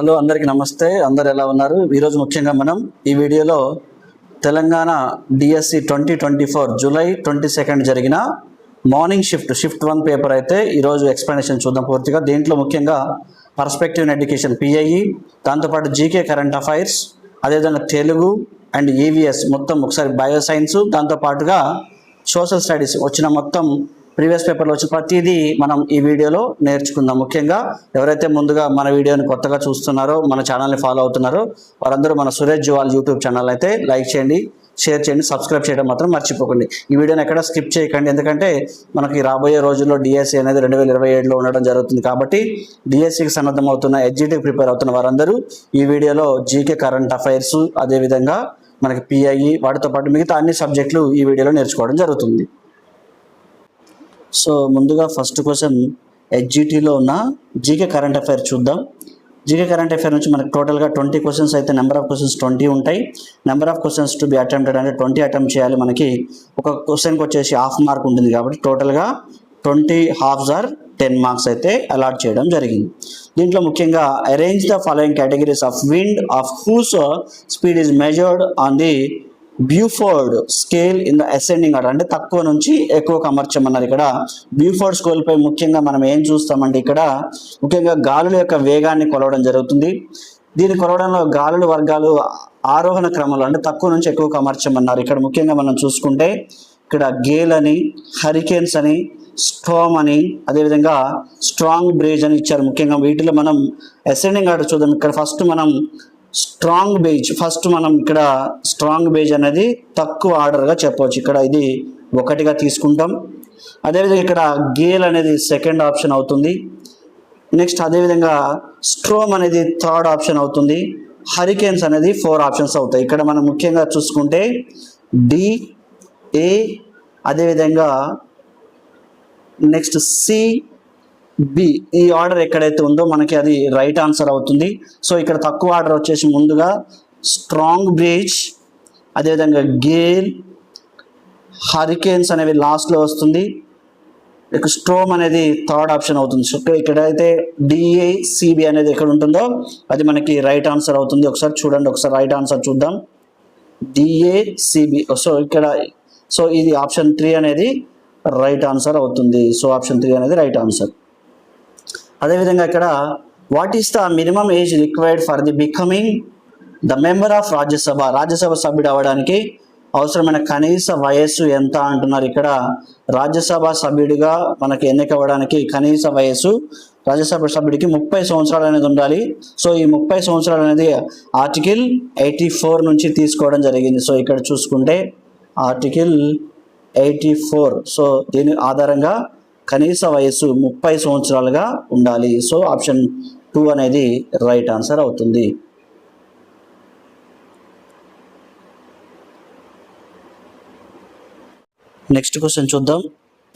Hello అందరికీ నమస్తే. అందరు ఎలా ఉన్నారు? ఈరోజు ముఖ్యంగా మనం ఈ వీడియోలో తెలంగాణ డిఎస్సి 2024 జూలై 22 జరిగిన మార్నింగ్ షిఫ్ట్ 1 పేపర్ అయితే ఈరోజు ఎక్స్ప్లెనేషన్ చూద్దాం పూర్తిగా. దీంట్లో ముఖ్యంగా పర్స్పెక్టివ్ ఇన్ ఎడ్యుకేషన్ పిఐఈ, దాంతోపాటు జీకే కరెంట్ అఫైర్స్, అదేవిధంగా తెలుగు అండ్ ఈవీఎస్ మొత్తం ఒకసారి బయోసైన్స్, దాంతోపాటుగా సోషల్ స్టడీస్ వచ్చిన మొత్తం ప్రీవియస్ పేపర్లో వచ్చిన ప్రతిదీ మనం ఈ వీడియోలో నేర్చుకుందాం. ముఖ్యంగా ఎవరైతే ముందుగా మన వీడియోని కొత్తగా చూస్తున్నారో, మన ఛానల్ని ఫాలో అవుతున్నారో వారందరూ మన సురేష్ జువాల్ యూట్యూబ్ ఛానల్ అయితే లైక్ చేయండి, షేర్ చేయండి, సబ్స్క్రైబ్ చేయడం మాత్రం మర్చిపోకండి. ఈ వీడియోని ఎక్కడ స్కిప్ చేయకండి, ఎందుకంటే మనకి రాబోయే రోజుల్లో డిఎస్సి అనేది 2027లో ఉండడం జరుగుతుంది. కాబట్టి డిఎస్సికి సన్నద్ధమవుతున్న, ఎడ్జిటికి ప్రిపేర్ అవుతున్న వారందరూ ఈ వీడియోలో జీకే కరెంట్ అఫైర్స్, అదేవిధంగా మనకి పిఐఈ, వాటితో పాటు మిగతా అన్ని సబ్జెక్టులు ఈ వీడియోలో నేర్చుకోవడం జరుగుతుంది. సో ముందుగా ఫస్ట్ క్వశ్చన్ హెచ్జిటిలో ఉన్న జీకే కరెంట్ అఫైర్ చూద్దాం. జీకే కరెంట్ అఫైర్ నుంచి మనకు టోటల్గా 20 క్వశ్చన్స్ అయితే, నెంబర్ ఆఫ్ క్వశ్చన్స్ 20 ఉంటాయి. Number of questions to be attempted అంటే 20 అటెంప్ట్ చేయాలి. మనకి ఒక క్వశ్చన్కి వచ్చేసి హాఫ్ మార్క్ ఉంటుంది కాబట్టి టోటల్గా 20 హాఫ్స్ ఆర్ 10 మార్క్స్ అయితే అలాట్ చేయడం జరిగింది. దీంట్లో ముఖ్యంగా arrange the following categories of wind of whose speed is measured on the Beaufort scale in the ascending order, అంటే తక్కువ నుంచి ఎక్కువకు అమర్చమన్నారు. ఇక్కడ బ్యూఫోర్డ్ స్కేల్ పై ముఖ్యంగా మనం ఏం చూస్తామంటే ఇక్కడ ముఖ్యంగా గాలుల యొక్క వేగాన్ని కొలవడం జరుగుతుంది. దీన్ని కొలవడంలో గాలుల వర్గాలు ఆరోహణ క్రమంలో అంటే తక్కువ నుంచి ఎక్కువకు అమర్చమన్నారు. ఇక్కడ ముఖ్యంగా మనం చూసుకుంటే ఇక్కడ గేల్ అని, హరికేన్స్ అని, స్టార్మ్ అని, అదేవిధంగా స్ట్రాంగ్ బ్రేజ్ అని ఇచ్చారు. ముఖ్యంగా వీటిలో మనం అసెండింగ్ ఆర్డర్ చూద్దాం. ఇక్కడ స్ట్రాంగ్ బేజ్ అనేది తక్కువ ఆర్డర్గా చెప్పవచ్చు. ఇక్కడ ఇది 1గా తీసుకుంటాం. అదేవిధంగా ఇక్కడ గేల్ అనేది సెకండ్ ఆప్షన్ అవుతుంది. నెక్స్ట్ అదేవిధంగా స్ట్రోమ్ అనేది థర్డ్ ఆప్షన్ అవుతుంది. హరికేన్స్ అనేది 4 ఆప్షన్స్ అవుతాయి. ఇక్కడ మనం ముఖ్యంగా చూసుకుంటే డి, ఏ, అదేవిధంగా నెక్స్ట్ సి, బి, ఈ ఆర్డర్ ఎక్కడైతే ఉందో మనకి అది రైట్ ఆన్సర్ అవుతుంది. సో ఇక్కడ తక్కువ ఆర్డర్ వచ్చేసి ముందుగా స్ట్రాంగ్ బ్రేజ్, అదేవిధంగా గేల్, హరికేన్స్ అనేవి లాస్ట్లో వస్తుంది. ఇక స్ట్రోమ్ అనేది థర్డ్ ఆప్షన్ అవుతుంది. సో ఇక్కడైతే డిఏసిబి అనేది ఎక్కడ ఉంటుందో అది మనకి రైట్ ఆన్సర్ అవుతుంది. ఒకసారి చూడండి, ఒకసారి రైట్ ఆన్సర్ చూద్దాం. డిఏసిబి. సో ఇది ఆప్షన్ 3 అనేది రైట్ ఆన్సర్ అవుతుంది. సో ఆప్షన్ 3 అనేది రైట్ ఆన్సర్. అదేవిధంగా ఇక్కడ what is the minimum age required for the becoming the member of Rajya Sabha సభ్యుడు అవ్వడానికి అవసరమైన కనీస వయస్సు ఎంత అంటున్నారు. ఇక్కడ రాజ్యసభ సభ్యుడిగా మనకి ఎన్నికవ్వడానికి కనీస వయస్సు రాజ్యసభ సభ్యుడికి 30 సంవత్సరాలు అనేది ఉండాలి. సో ఈ 30 సంవత్సరాలు అనేది ఆర్టికల్ 84 నుంచి తీసుకోవడం జరిగింది. సో ఇక్కడ చూసుకుంటే ఆర్టికల్ 84. సో దీని ఆధారంగా కనీస వయస్సు 30 సంవత్సరాలుగా ఉండాలి. సో ఆప్షన్ 2 అనేది రైట్ ఆన్సర్ అవుతుంది. నెక్స్ట్ క్వశ్చన్ చూద్దాం.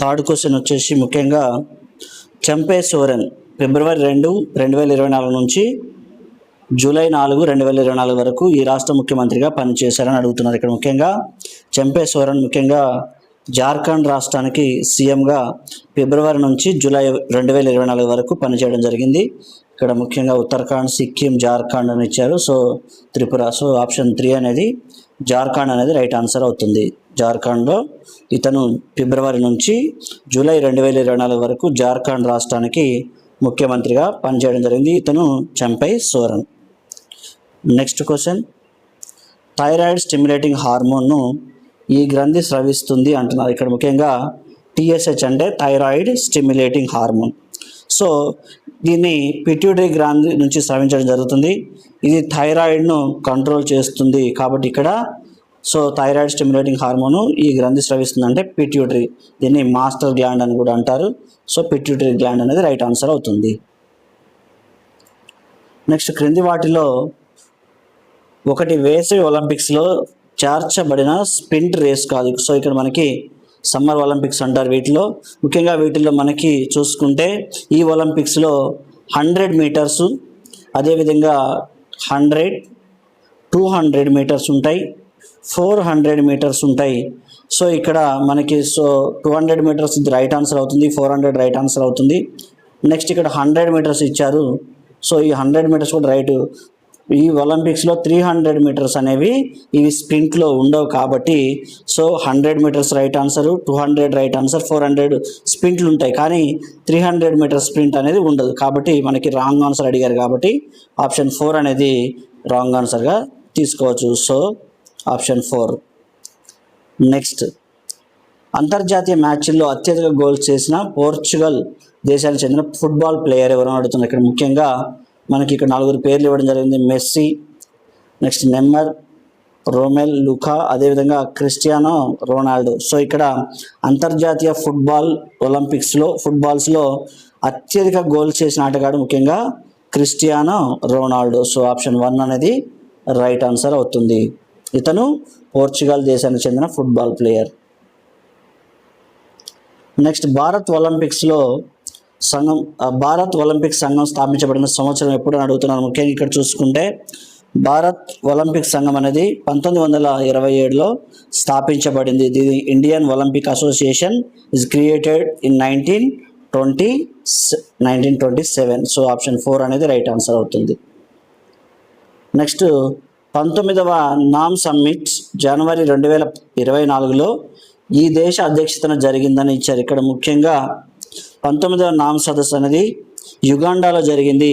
థర్డ్ క్వశ్చన్ వచ్చేసి ముఖ్యంగా చంపే సోరెన్ ఫిబ్రవరి 2, 2024 నుంచి జూలై 4, 2024 వరకు ఈ రాష్ట్ర ముఖ్యమంత్రిగా పనిచేశారని అడుగుతున్నారు. ఇక్కడ ముఖ్యంగా చంపే సోరెన్ ముఖ్యంగా జార్ఖండ్ రాష్ట్రానికి సీఎంగా ఫిబ్రవరి నుంచి జూలై 2024 వరకు పనిచేయడం జరిగింది. ఇక్కడ ముఖ్యంగా ఉత్తరాఖండ్, సిక్కిం, జార్ఖండ్ అని ఇచ్చారు. సో త్రిపుర. సో ఆప్షన్ 3 అనేది జార్ఖండ్ అనేది రైట్ ఆన్సర్ అవుతుంది. జార్ఖండ్లో ఇతను ఫిబ్రవరి నుంచి జూలై 2024 వరకు జార్ఖండ్ రాష్ట్రానికి ముఖ్యమంత్రిగా పనిచేయడం జరిగింది. ఇతను Champai Soren. Next question, thyroid stimulating హార్మోన్ను ఈ గ్రంథి స్రవిస్తుంది అంటున్నారు. ఇక్కడ ముఖ్యంగా టీఎస్హెచ్ అంటే థైరాయిడ్ స్టిమ్యులేటింగ్ హార్మోన్. సో దీన్ని పిట్యూటరీ గ్రంథి నుంచి స్రవించడం జరుగుతుంది. ఇది థైరాయిడ్ను కంట్రోల్ చేస్తుంది కాబట్టి ఇక్కడ సో థైరాయిడ్ స్టిమ్యులేటింగ్ హార్మోను ఈ గ్రంథి స్రవిస్తుంది అంటే పిట్యూటరీ. దీన్ని మాస్టర్ గ్లాండ్ అని కూడా అంటారు. సో పిట్యూటరీ గ్లాండ్ అనేది రైట్ ఆన్సర్ అవుతుంది. నెక్స్ట్ క్రింది వాటిలో ఒకటి వేసవి ఒలింపిక్స్లో చేర్చబడిన స్ప్రింట్ రేస్ కాదు. సో ఇక్కడ మనకి సమ్మర్ ఒలింపిక్స్ అంటారు. వీటిలో మనకి చూసుకుంటే ఈ ఒలింపిక్స్లో 100 మీటర్సు, అదేవిధంగా 100, 200 మీటర్స్ ఉంటాయి, 400 మీటర్స్ ఉంటాయి. సో ఇక్కడ మనకి 200 మీటర్స్ ఇది రైట్ ఆన్సర్ అవుతుంది, 400 రైట్ ఆన్సర్ అవుతుంది. నెక్స్ట్ ఇక్కడ 100 మీటర్స్ ఇచ్చారు. సో ఈ 100 మీటర్స్ కూడా రైట్. ఈ ఒలింపిక్స్లో 300 మీటర్స్ అనేవి ఇవి స్ప్రింట్లో ఉండవు కాబట్టి so 100 metres right answer, 200 right answer, 400 స్ప్రింట్లు ఉంటాయి కానీ 300 మీటర్స్ స్ప్రింట్ అనేది ఉండదు. కాబట్టి మనకి రాంగ్ ఆన్సర్ అడిగారు కాబట్టి ఆప్షన్ 4 అనేది రాంగ్ ఆన్సర్గా తీసుకోవచ్చు. So option 4. నెక్స్ట్, అంతర్జాతీయ మ్యాచ్ల్లో అత్యధిక గోల్స్ చేసిన పోర్చుగల్ దేశానికి చెందిన ఫుట్బాల్ ప్లేయర్ ఎవరు అడుగుతున్నారు. ఇక్కడ ముఖ్యంగా మనకి ఇక్కడ 4 పేర్లు ఇవ్వడం జరిగింది. మెస్సీ, నెక్స్ట్ నెమ్మర్, రోమెల్ లుకా, అదేవిధంగా క్రిస్టియానో రొనాల్డో. సో ఇక్కడ అంతర్జాతీయ ఫుట్బాల్స్లో అత్యధిక గోల్స్ చేసిన ఆటగాడు ముఖ్యంగా క్రిస్టియానో రొనాల్డో. సో ఆప్షన్ 1 అనేది రైట్ ఆన్సర్ అవుతుంది. ఇతను పోర్చుగల్ దేశానికి చెందిన football player. Next, Bharat Olympic సంఘం స్థాపించబడిన సంవత్సరం ఎప్పుడు అని అడుగుతున్నాను. ముఖ్యంగా ఇక్కడ చూసుకుంటే భారత్ ఒలింపిక్ సంఘం అనేది 1927లో స్థాపించబడింది. ఇది Indian Olympic association is created in 1927. So option 4 అనేది రైట్ ఆన్సర్ అవుతుంది. నెక్స్ట్, 19వ నామ్ సమ్మిట్ జనవరి 2024లో ఈ దేశ అధ్యక్షతన జరిగిందని ఇచ్చారు. ఇక్కడ ముఖ్యంగా 19వ నామ్ సదస్సు అనేది యుగాండాలో జరిగింది.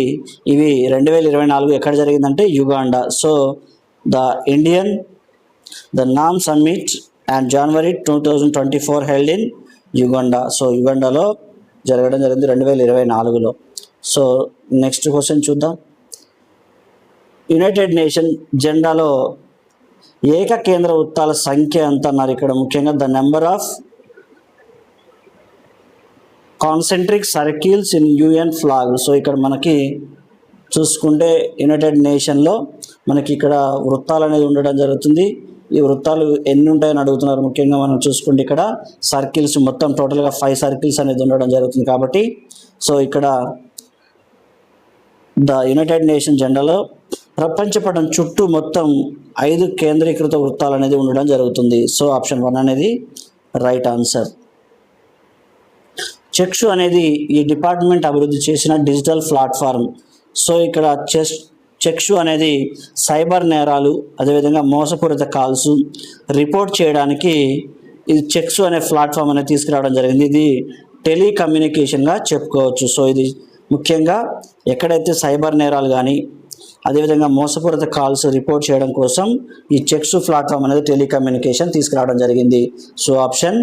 ఇవి 2024 ఎక్కడ జరిగిందంటే Uganda. So the NAM summit and January 2024 held in Uganda. So యుగాండాలో జరగడం జరిగింది 2024లో. సో నెక్స్ట్ క్వశ్చన్ చూద్దాం. యునైటెడ్ నేషన్ జెండాలో ఏకకేంద్ర వృత్తాల సంఖ్య ఎంత అన్నారు. ఇక్కడ ముఖ్యంగా the number of concentric circles in UN flag. So ఇక్కడ మనకి చూసుకుంటే యునైటెడ్ నేషన్లో మనకి ఇక్కడ వృత్తాలు అనేది ఉండడం జరుగుతుంది. ఈ వృత్తాలు ఎన్ని ఉంటాయని అడుగుతున్నారు. ముఖ్యంగా మనం చూసుకుంటే ఇక్కడ సర్కిల్స్ మొత్తం టోటల్గా 5 సర్కిల్స్ అనేది ఉండడం జరుగుతుంది. కాబట్టి సో ఇక్కడ ద యునైటెడ్ నేషన్ జెండాలో ప్రపంచపటం చుట్టూ మొత్తం 5 కేంద్రీకృత వృత్తాలు అనేది ఉండడం జరుగుతుంది. సో ఆప్షన్ 1 అనేది రైట్ ఆన్సర్. చెక్షు అనేది ఈ డిపార్ట్మెంట్ అభివృద్ధి చేసిన డిజిటల్ ప్లాట్ఫామ్. సో ఇక్కడ చెక్షు అనేది సైబర్ నేరాలు, అదేవిధంగా మోసపూరిత కాల్స్ రిపోర్ట్ చేయడానికి ఇది చెక్షు అనే ప్లాట్ఫామ్ అనేది తీసుకురావడం జరిగింది. ఇది టెలికమ్యూనికేషన్గా చెప్పుకోవచ్చు. సో ఇది ముఖ్యంగా ఎక్కడైతే సైబర్ నేరాలు కానీ అదేవిధంగా మోసపూరిత కాల్స్ రిపోర్ట్ చేయడం కోసం ఈ చెక్స్ ప్లాట్ఫామ్ అనేది టెలికమ్యూనికేషన్ తీసుకురావడం జరిగింది. సో ఆప్షన్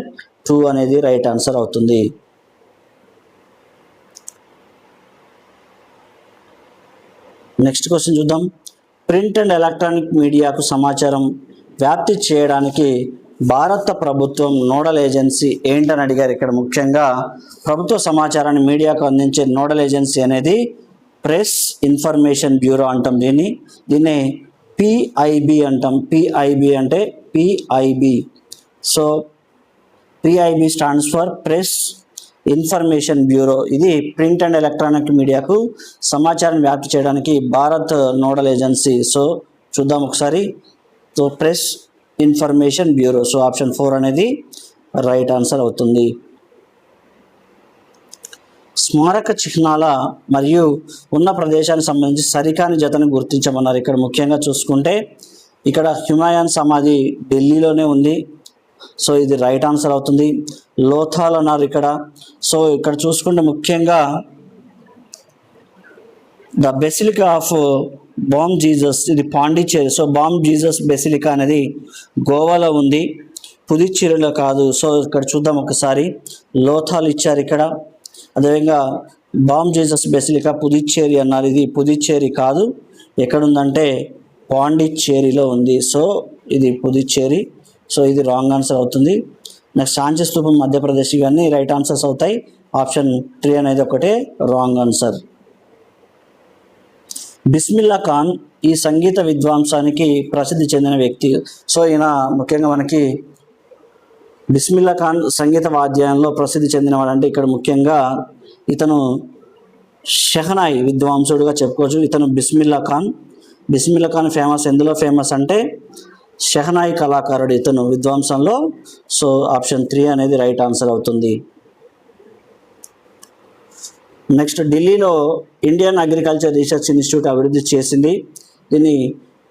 2 అనేది రైట్ ఆన్సర్ అవుతుంది. నెక్స్ట్ క్వశ్చన్ చూద్దాం. ప్రింట్ అండ్ ఎలక్ట్రానిక్ మీడియాకు సమాచారం వ్యాప్తి చేయడానికి భారత ప్రభుత్వం నోడల్ ఏజెన్సీ ఏంటని అడిగారు. ఇక్కడ ముఖ్యంగా ప్రభుత్వ సమాచారాన్ని మీడియాకు అందించే నోడల్ ఏజెన్సీ అనేది ప్రెస్ ఇన్ఫర్మేషన్ బ్యూరో అంటాం. దీన్ని పిఐబి అంటాం. పిఐబి అంటే PIB. So PIB stands for press information bureau. ఇది ప్రింట్ అండ్ ఎలక్ట్రానిక్ మీడియాకు సమాచారం వ్యాప్తి చేయడానికి భారత్ నోడల్ ఏజెన్సీ. సో చూద్దాం ఒకసారి. So press information bureau. So option 4 అనేది రైట్ ఆన్సర్ అవుతుంది. స్మారక చిహ్నాల మరియు ఉన్న ప్రదేశానికి సంబంధించి సరికాని జతను గుర్తించమన్నారు. ఇక్కడ ముఖ్యంగా చూసుకుంటే ఇక్కడ హుమాయూన్ సమాధి ఢిల్లీలోనే ఉంది. సో ఇది రైట్ ఆన్సర్ అవుతుంది. లోథాల్ అన్నారు ఇక్కడ. సో ఇక్కడ చూసుకుంటే ముఖ్యంగా the basilica of Bom Jesus, ఇది Pondicherry. So Bom Jesus basilica అనేది గోవాలో ఉంది, పుదుచ్చేరిలో కాదు. సో ఇక్కడ చూద్దాం ఒకసారి. లోథాల్ ఇచ్చారు ఇక్కడ. అదేవిధంగా బామ్ జీసస్ బెసిలికా పుదుచ్చేరి అన్నారు. ఇది పుదుచ్చేరి కాదు, ఎక్కడుందంటే పాండిచ్చేరిలో ఉంది. సో ఇది పుదుచ్చేరి. సో ఇది రాంగ్ ఆన్సర్ అవుతుంది. నెక్స్ట్ శాంతి స్తూపం మధ్యప్రదేశ్. ఇవన్నీ రైట్ ఆన్సర్స్ అవుతాయి. ఆప్షన్ 3 అనేది ఒకటే రాంగ్ ఆన్సర్. బిస్మిల్లా ఖాన్ ఈ సంగీత విద్వాంసానికి ప్రసిద్ధి చెందిన వ్యక్తి. సో ఈయన ముఖ్యంగా మనకి బిస్మిల్లా ఖాన్ సంగీత వాద్యంలో ప్రసిద్ధి చెందినవాడు. అంటే ఇక్కడ ముఖ్యంగా ఇతను షెహనాయి విద్వాంసుడుగా చెప్పుకోవచ్చు. ఇతను బిస్మిల్లా ఖాన్ ఫేమస్. ఎందులో ఫేమస్ అంటే షెహనాయి కళాకారుడు ఇతను విద్వాంసంలో. సో ఆప్షన్ 3 అనేది రైట్ ఆన్సర్ అవుతుంది. నెక్స్ట్ ఢిల్లీలో ఇండియన్ అగ్రికల్చర్ రీసెర్చ్ ఇన్స్టిట్యూట్ అభివృద్ధి చేసింది. దీన్ని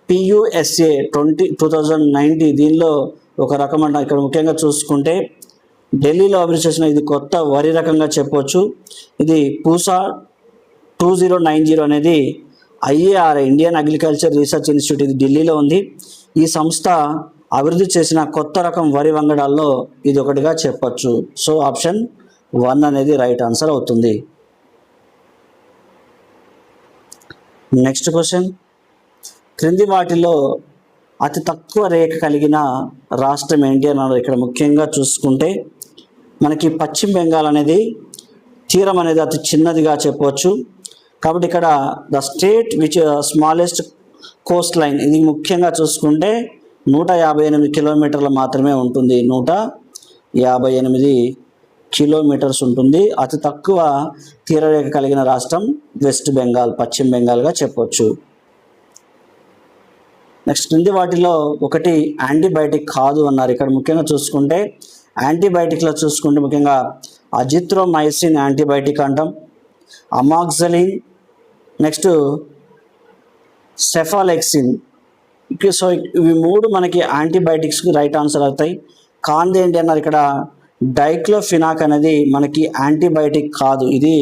PUSA 2090 దీనిలో ఒక రకం అంట. ఇక్కడ ముఖ్యంగా చూసుకుంటే ఢిల్లీలో అభివృద్ధి చేసిన ఇది కొత్త వరి రకంగా చెప్పవచ్చు. ఇది పూసా 2090 అనేది IARI Indian agriculture research institute, ఇది ఢిల్లీలో ఉంది. ఈ సంస్థ అభివృద్ధి చేసిన కొత్త రకం వరి వంగడాల్లో ఇది ఒకటిగా చెప్పచ్చు. సో ఆప్షన్ 1 అనేది రైట్ ఆన్సర్ అవుతుంది. నెక్స్ట్ క్వశ్చన్, క్రింది వాటిలో అతి తక్కువ రేఖ కలిగిన రాష్ట్రం ఏంటి అన్నారు. ఇక్కడ ముఖ్యంగా చూసుకుంటే మనకి పశ్చిమ బెంగాల్ అనేది తీరం అనేది అతి చిన్నదిగా చెప్పవచ్చు. కాబట్టి ఇక్కడ the state which smallest Coast line, ఇది ముఖ్యంగా చూసుకుంటే 158 కిలోమీటర్లు మాత్రమే ఉంటుంది. 158 కిలోమీటర్స్ ఉంటుంది. అతి తక్కువ తీరరేఖ కలిగిన రాష్ట్రం వెస్ట్ బెంగాల్, పశ్చిమ బెంగాల్గా చెప్పవచ్చు. నెక్స్ట్ క్రింది వాటిలో ఒకటి యాంటీబయాటిక్ కాదు అన్నారు. ఇక్కడ ముఖ్యంగా చూసుకుంటే యాంటీబయాటిక్లో చూసుకుంటే ముఖ్యంగా అజిత్రోమైసిన్ యాంటీబయాటిక్ అంటాం, అమాక్సలిన్, నెక్స్ట్ సెఫాలెక్సిన్. సో ఇవి 3 మనకి యాంటీబయాటిక్స్కి రైట్ ఆన్సర్ అవుతాయి. కాంది ఏంటి అన్నారు. ఇక్కడ డైక్లోఫినాక్ అనేది మనకి యాంటీబయాటిక్ కాదు. ఇది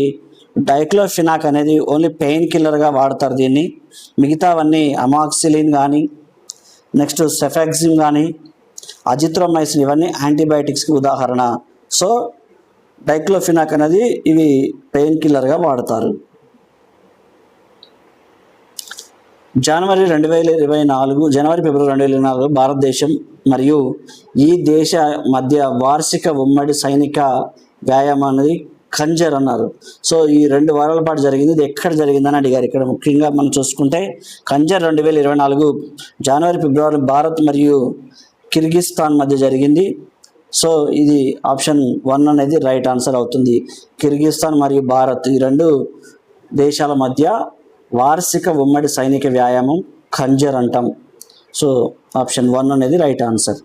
డైక్లోఫినాక్ అనేది ఓన్లీ పెయిన్ కిల్లర్గా వాడతారు దీన్ని. మిగతావన్నీ అమాక్సిలిన్ కానీ, నెక్స్ట్ సెఫాక్సిన్ కానీ, అజిత్రోమైసిన్ ఇవన్నీ యాంటీబయాటిక్స్కి ఉదాహరణ. సో డైక్లోఫినాక్ అనేది ఇవి పెయిన్ కిల్లర్గా వాడతారు. జనవరి ఫిబ్రవరి 2024 భారతదేశం మరియు ఈ దేశ మధ్య వార్షిక ఉమ్మడి సైనిక వ్యాయామం అనేది ఖంజర్ అన్నారు. సో ఈ 2 వారాల పాటు జరిగింది. ఇది ఎక్కడ జరిగిందని అడిగారు. ఇక్కడ ముఖ్యంగా మనం చూసుకుంటే ఖంజర్ 2024 జనవరి ఫిబ్రవరి భారత్ మరియు కిర్గిస్తాన్ మధ్య జరిగింది. సో ఇది ఆప్షన్ 1 అనేది రైట్ ఆన్సర్ అవుతుంది. కిర్గిస్తాన్ మరియు భారత్ ఈ 2 దేశాల మధ్య వార్షిక ఉమ్మడి సైనిక వ్యాయామం ఖంజర్ అంటాం. సో ఆప్షన్ 1 అనేది రైట్ ఆన్సర్.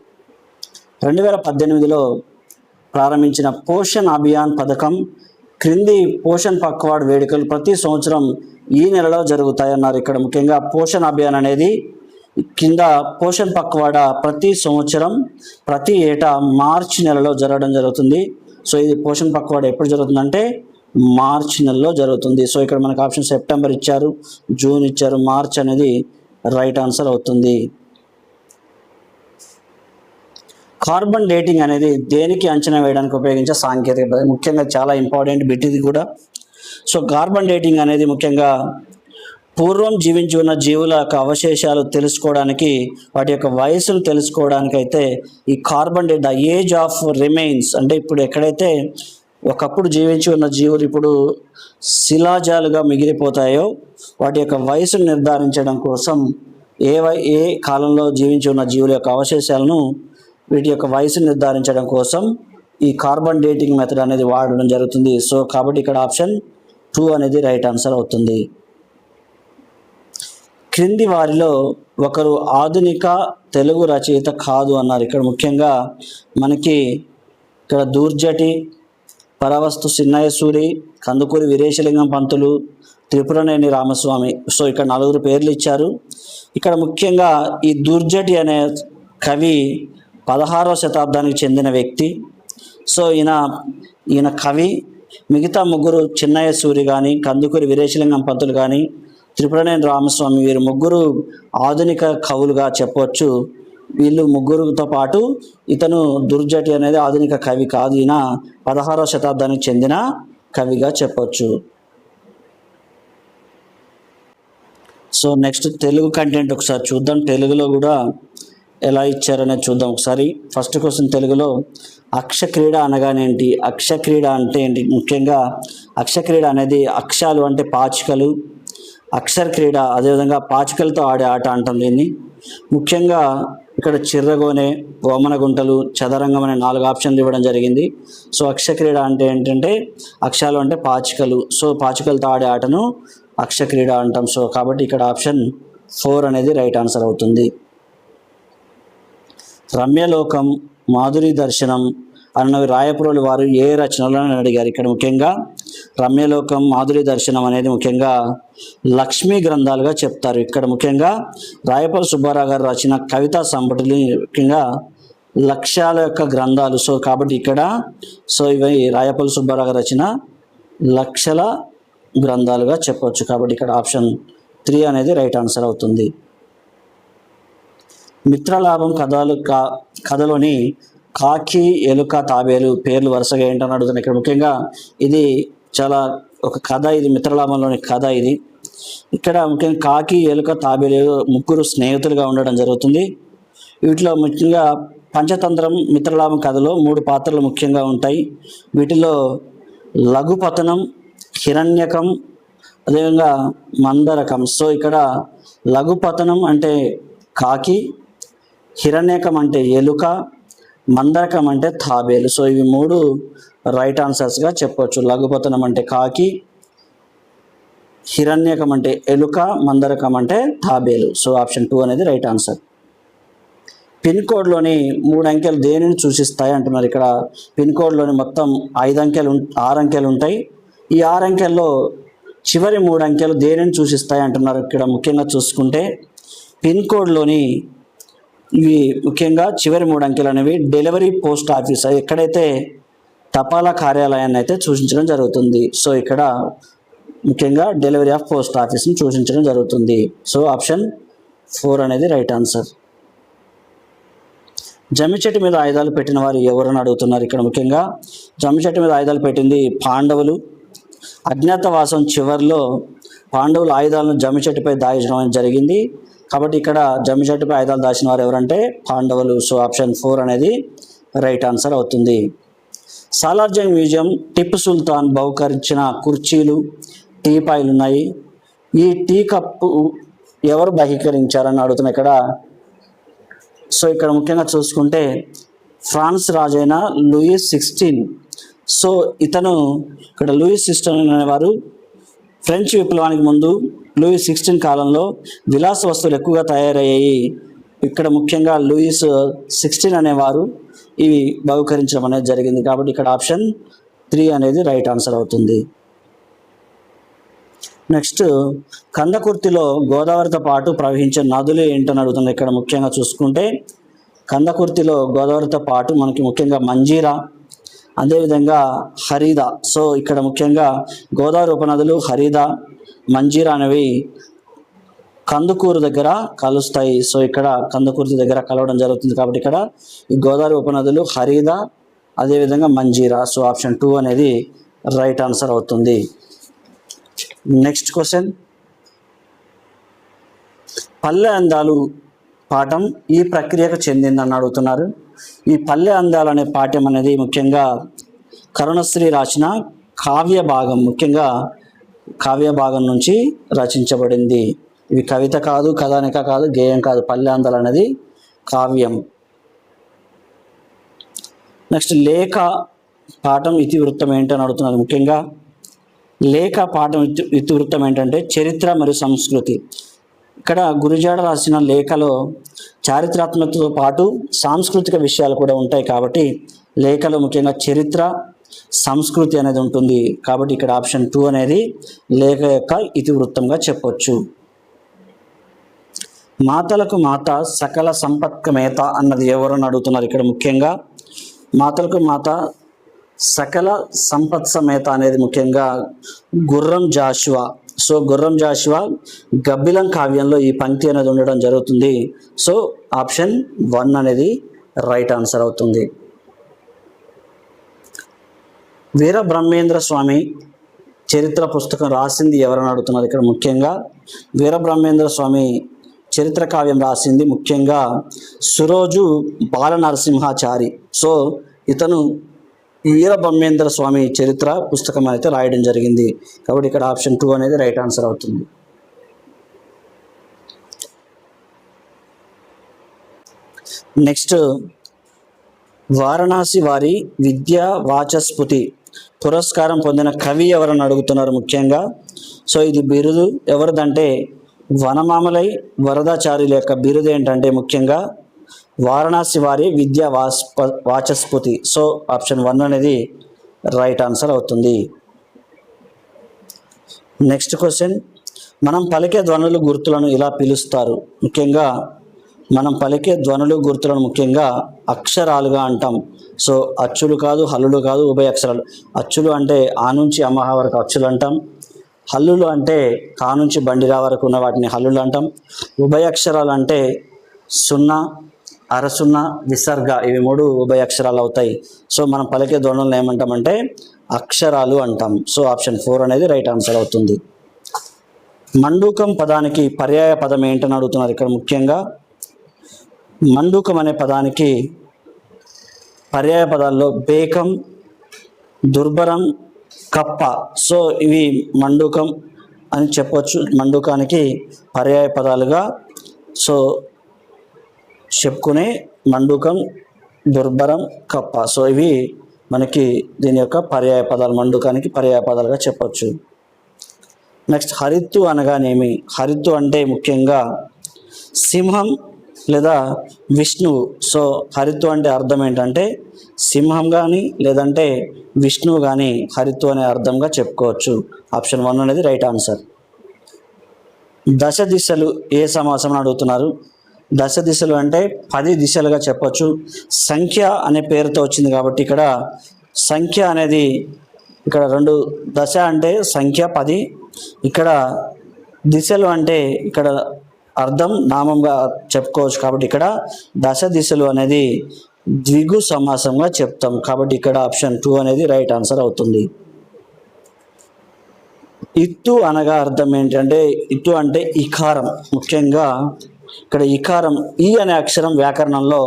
2018లో ప్రారంభించిన పోషణ్ అభియాన్ పథకం క్రింది పోషణ్ పక్వాడ్ వేడుకలు ప్రతి సంవత్సరం ఈ నెలలో జరుగుతాయన్నారు. ఇక్కడ ముఖ్యంగా పోషణ్ అభియాన్ అనేది కింద పోషణ్ పక్వాడ ప్రతి సంవత్సరం ప్రతి ఏటా మార్చి నెలలో జరగడం జరుగుతుంది. సో ఇది పోషణ్ పక్వాడ ఎప్పుడు జరుగుతుందంటే మార్చి నెలలో జరుగుతుంది. సో ఇక్కడ మనకు ఆప్షన్ సెప్టెంబర్ ఇచ్చారు, జూన్ ఇచ్చారు, మార్చ్ అనేది రైట్ ఆన్సర్ అవుతుంది. కార్బన్ డేటింగ్ అనేది దేనికి అంచనా వేయడానికి ఉపయోగించే సాంకేతికత, ముఖ్యంగా చాలా ఇంపార్టెంట్ బిట్ ఇది కూడా. సో కార్బన్ డేటింగ్ అనేది ముఖ్యంగా పూర్వం జీవించి ఉన్న జీవుల యొక్క అవశేషాలు తెలుసుకోవడానికి, వాటి యొక్క వయసును తెలుసుకోవడానికి అయితే ఈ carbon date, the age of remains అంటే ఇప్పుడు ఎక్కడైతే ఒకప్పుడు జీవించి ఉన్న జీవులు ఇప్పుడు శిలాజాలుగా మిగిలిపోతాయో వాటి యొక్క వయసును నిర్ధారించడం కోసం ఏ కాలంలో జీవించి ఉన్న జీవుల యొక్క అవశేషాలను వీటి యొక్క వయసును నిర్ధారించడం కోసం ఈ కార్బన్ డేటింగ్ మెథడ్ అనేది వాడడం జరుగుతుంది. సో కాబట్టి ఇక్కడ ఆప్షన్ 2 అనేది రైట్ ఆన్సర్ అవుతుంది. క్రింది వారిలో ఒకరు ఆధునిక తెలుగు రచయిత కాదు అన్నారు. ఇక్కడ ముఖ్యంగా మనకి ఇక్కడ దూర్జటి, పరవస్తు సిన్నయ్యసూరి, కందుకూరి వీరేశలింగం పంతులు, త్రిపురనేని రామస్వామి. సో ఇక్కడ 4 పేర్లు ఇచ్చారు. ఇక్కడ ముఖ్యంగా ఈ దూర్జటి అనే కవి 16వ శతాబ్దానికి చెందిన వ్యక్తి. సో ఈయన కవి. మిగతా 3 చిన్నయ్యసూరి కానీ, కందుకూరి వీరేశలింగం పంతులు కానీ, త్రిపురనేని రామస్వామి, వీరు 3 ఆధునిక కవులుగా చెప్పవచ్చు. వీళ్ళు 3తో పాటు ఇతను దుర్జటి అనేది ఆధునిక కవి కాదు, ఈయన 16వ శతాబ్దానికి చెందిన కవిగా చెప్పవచ్చు. సో నెక్స్ట్ తెలుగు కంటెంట్ ఒకసారి చూద్దాం. తెలుగులో కూడా ఎలా ఇచ్చారనేది చూద్దాం ఒకసారి. ఫస్ట్ క్వశ్చన్ తెలుగులో అక్షక్రీడ అనగానేంటి? అక్షక్రీడ అంటే ఏంటి? ముఖ్యంగా అక్షక్రీడ అనేది అక్షాలు అంటే పాచికలు, అక్షర క్రీడ అదేవిధంగా పాచికలతో ఆడే ఆట అంటాం దీన్ని. ముఖ్యంగా ఇక్కడ చిర్రగోనె, ఓమన గుంటలు, చదరంగం అనే 4 ఆప్షన్లు ఇవ్వడం జరిగింది. సో అక్షక్రీడ అంటే ఏంటంటే అక్షాలు అంటే పాచికలు. సో పాచికలతో ఆడే ఆటను అక్షక్రీడ అంటాం. సో కాబట్టి ఇక్కడ ఆప్షన్ 4 అనేది రైట్ ఆన్సర్ అవుతుంది. రమ్యలోకం, మాధురి దర్శనం అన్నవి రాయపురోలు వారు ఏ రచనలను అడిగారు? ఇక్కడ ముఖ్యంగా రమ్యలోకం, మాధురి దర్శనం అనేది ముఖ్యంగా లక్ష్మీ గ్రంథాలుగా చెప్తారు. ఇక్కడ ముఖ్యంగా రాయపల్లి సుబ్బారావు గారు రాసిన కవితా సంపుటిని ముఖ్యంగా లక్ష్యాల యొక్క గ్రంథాలు. సో కాబట్టి ఇక్కడ ఇవి రాయపల్లి సుబ్బారావు గారు రచన లక్షల గ్రంథాలుగా చెప్పవచ్చు. కాబట్టి ఇక్కడ ఆప్షన్ 3 అనేది రైట్ ఆన్సర్ అవుతుంది. మిత్రలాభం కథలోని కాకి, ఎలుక, తాబేలు పేర్లు వరుసగా ఏంటని అడుగుతున్నాను. ఇక్కడ ముఖ్యంగా ఇది చాలా ఒక కథ, ఇది మిత్రలాభంలోని కథ. ఇది ఇక్కడ ముఖ్యంగా కాకి, ఎలుక, తాబేలు ముగ్గురు స్నేహితులుగా ఉండడం జరుగుతుంది. వీటిలో ముఖ్యంగా పంచతంత్రం మిత్రలాభం కథలో 3 పాత్రలు ముఖ్యంగా ఉంటాయి. వీటిలో లఘుపతనం, హిరణ్యకం, అదేవిధంగా మందరకం. సో ఇక్కడ లఘుపతనం అంటే కాకి, హిరణ్యకం అంటే ఎలుక, మందరకం అంటే తాబేలు. సో ఇవి 3 రైట్ ఆన్సర్స్గా చెప్పవచ్చు. లఘుపతనం అంటే కాకి, హిరణ్యకం అంటే ఎలుక, మందరకం అంటే తాబేలు. సో ఆప్షన్ 2 అనేది రైట్ ఆన్సర్. పిన్ కోడ్లోని 3 అంకెలు దేనిని సూచిస్తాయి అంటున్నారు. ఇక్కడ పిన్ కోడ్లోని మొత్తం 6 అంకెలు ఉంటాయి. ఈ 6 అంకెల్లో చివరి 3 అంకెలు దేనిని సూచిస్తాయి అంటున్నారు. ఇక్కడ ముఖ్యంగా చూసుకుంటే పిన్ కోడ్లోని ఇవి ముఖ్యంగా చివరి 3 అంకెలు అనేవి డెలివరీ పోస్ట్ ఆఫీస్, ఎక్కడైతే తపాలా కార్యాలయాన్ని అయితే సూచించడం జరుగుతుంది. సో ఇక్కడ ముఖ్యంగా డెలివరీ ఆఫ్ పోస్ట్ ఆఫీస్ని సూచించడం జరుగుతుంది. సో ఆప్షన్ 4 అనేది రైట్ ఆన్సర్. జమ్మి చెట్టు మీద ఆయుధాలు పెట్టిన వారు ఎవరని అడుగుతున్నారు. ఇక్కడ ముఖ్యంగా జమ్మి చెట్టు మీద ఆయుధాలు పెట్టింది పాండవులు. అజ్ఞాతవాసం చివరిలో పాండవులు ఆయుధాలను జమ్మి చెట్టుపై దాచడం జరిగింది. కాబట్టి ఇక్కడ జమ్మి చెట్టుపై ఆయుధాలు దాచిన వారు ఎవరంటే పాండవులు. సో ఆప్షన్ 4 అనేది రైట్ ఆన్సర్ అవుతుంది. సాలార్జంగ్ మ్యూజియం టిప్పు సుల్తాన్ బహుకరించిన కుర్చీలు, టీపాయిలు ఉన్నాయి. ఈ టీ కప్పు ఎవరు బహిష్కరించారని అడుగుతున్నా ఇక్కడ. సో ఇక్కడ ముఖ్యంగా చూసుకుంటే ఫ్రాన్స్ రాజైన లూయిస్ 16. సో ఇతను ఇక్కడ లూయిస్ 16 అనేవారు ఫ్రెంచ్ విప్లవానికి ముందు లూయిస్ 16 కాలంలో విలాస వస్తువులు ఎక్కువగా తయారయ్యాయి. ఇక్కడ ముఖ్యంగా లూయిస్ 16 అనేవారు ఇవి బహుకరించడం అనేది జరిగింది. కాబట్టి ఇక్కడ ఆప్షన్ 3 అనేది రైట్ ఆన్సర్ అవుతుంది. నెక్స్ట్, కందకుర్తిలో గోదావరితో పాటు ప్రవహించే నదులు ఏంటని అడుగుతుంది. ఇక్కడ ముఖ్యంగా చూసుకుంటే కందకుర్తిలో గోదావరితో పాటు మనకి ముఖ్యంగా మంజీరా, అదేవిధంగా హరిదా. సో ఇక్కడ ముఖ్యంగా గోదావరి ఉపనదులు హరిదా, మంజీరా అనేవి కందుకూరు దగ్గర కలుస్తాయి. సో ఇక్కడ కందుకూరు దగ్గర కలవడం జరుగుతుంది. కాబట్టి ఇక్కడ ఈ గోదావరి ఉపనదులు హరిదా, అదేవిధంగా మంజీరా. సో ఆప్షన్ 2 అనేది రైట్ ఆన్సర్ అవుతుంది. నెక్స్ట్ క్వశ్చన్, పల్లె అందాలు పాఠం ఈ ప్రక్రియకు చెందిందని అడుగుతున్నారు. ఈ పల్లె అందాలు అనే పాఠ్యం అనేది ముఖ్యంగా కరుణశ్రీ రాసిన కావ్య భాగం, ముఖ్యంగా కావ్య భాగం నుంచి రచించబడింది. ఇవి కవిత కాదు, కథానిక కాదు, గేయం కాదు. పల్లె అందాలు అనేది కావ్యం. నెక్స్ట్, లేఖ పాఠం ఇతివృత్తం ఏంటని అడుగుతున్నారు. ముఖ్యంగా లేఖ పాఠం ఇతివృత్తం ఏంటంటే చరిత్ర మరియు సంస్కృతి. ఇక్కడ గురిజాడ రాసిన లేఖలో చారిత్రాత్మకతో పాటు సాంస్కృతిక విషయాలు కూడా ఉంటాయి. కాబట్టి లేఖలో ముఖ్యంగా చరిత్ర, సంస్కృతి అనేది ఉంటుంది. కాబట్టి ఇక్కడ ఆప్షన్ 2 అనేది లేఖ యొక్క ఇతివృత్తంగా చెప్పొచ్చు. మాతలకు మాత సకల సంపత్కమేత అన్నది ఎవరని అడుగుతున్నారు. ఇక్కడ ముఖ్యంగా మాతలకు మాత సకల సంపత్సమేత అనేది ముఖ్యంగా గుర్రం జాషువా. సో గుర్రం జాషువా గబ్బిలం కావ్యంలో ఈ పంక్తి అనేది ఉండడం జరుగుతుంది. సో ఆప్షన్ 1 అనేది రైట్ ఆన్సర్ అవుతుంది. వీరబ్రహ్మేంద్ర స్వామి చరిత్ర పుస్తకం రాసింది ఎవరని అడుగుతున్నారు. ఇక్కడ ముఖ్యంగా వీరబ్రహ్మేంద్ర స్వామి చరిత్ర కావ్యం రాసింది ముఖ్యంగా సురోజు బాలనరసింహాచారి. సో ఇతను వీరబ్రహ్మేంద్ర స్వామి చరిత్ర పుస్తకం అయితే రాయడం జరిగింది. కాబట్టి ఇక్కడ ఆప్షన్ 2 అనేది రైట్ ఆన్సర్ అవుతుంది. నెక్స్ట్, వారణాసి వారి విద్యా వాచస్పతి పురస్కారం పొందిన కవి ఎవరని అడుగుతున్నారు ముఖ్యంగా. సో ఇది బిరుదు ఎవరిదంటే వనమామలై వరదాచార్యుల యొక్క బిరుదు ఏంటంటే ముఖ్యంగా వారణాసి వారి విద్యా వాచస్పతి. సో ఆప్షన్ 1 అనేది రైట్ ఆన్సర్ అవుతుంది. నెక్స్ట్ క్వశ్చన్, మనం పలికే ధ్వనులు గుర్తులను ఇలా పిలుస్తారు. ముఖ్యంగా మనం పలికే ధ్వనులు గుర్తులను ముఖ్యంగా అక్షరాలుగా అంటాం. సో అచ్చులు కాదు, హల్లులు కాదు, ఉభయ అక్షరాలు. అచ్చులు అంటే ఆ నుంచి అమ్మహ వరకు అచ్చులు అంటాం. హల్లులు అంటే కా నుంచి బండిరా వరకు ఉన్న వాటిని హల్లులు అంటాం. ఉభయ అక్షరాలు అంటే సున్నా, అరసున్నా, విసర్గ, ఇవి 3 ఉభయ అక్షరాలు అవుతాయి. సో మనం పలికే ధ్వనులను ఏమంటామంటే అక్షరాలు అంటాం. సో ఆప్షన్ 4 అనేది రైట్ ఆన్సర్ అవుతుంది. మండూకం పదానికి పర్యాయ పదం ఏంటని అడుగుతున్నారు ఇక్కడ. ముఖ్యంగా మండూకం అనే పదానికి పర్యాయ పదాల్లో బేకం, దుర్భరం, కప్ప. సో ఇవి మండూకం అని చెప్పొచ్చు. మండూకానికి పర్యాయ పదాలుగా సో చెప్పుకునే మండూకం, దుర్భరం, కప్ప. సో ఇవి మనకి దీని యొక్క పర్యాయ పదాలు, మండూకానికి పర్యాయ పదాలుగా చెప్పొచ్చు. నెక్స్ట్, హరిత్తు అనగానేమి? హరిత్తు అంటే ముఖ్యంగా సింహం లేదా విష్ణువు. సో హరిత్తు అంటే అర్థం ఏంటంటే సింహం కానీ లేదంటే విష్ణువు కానీ హరిత్తు అనే అర్థంగా చెప్పుకోవచ్చు. ఆప్షన్ 1 అనేది రైట్ ఆన్సర్. దశ దిశలు ఏ సమాసం అని అడుగుతున్నారు. దశ దిశలు అంటే 10 దిశలుగా చెప్పొచ్చు. సంఖ్య అనే పేరుతో వచ్చింది కాబట్టి ఇక్కడ సంఖ్య అనేది ఇక్కడ 2 దశ అంటే సంఖ్య 10, ఇక్కడ దిశలు అంటే ఇక్కడ అర్థం నామంగా చెప్పుకోవచ్చు. కాబట్టి ఇక్కడ దశ దిశలు అనేది ద్విగు సమాసంగా చెప్తాం. కాబట్టి ఇక్కడ ఆప్షన్ 2 అనేది రైట్ ఆన్సర్ అవుతుంది. ఇత్తు అనగా అర్థం ఏంటంటే ఇత్తు అంటే ఇకారం. ముఖ్యంగా ఇక్కడ ఇకారం ఈ అనే అక్షరం వ్యాకరణంలో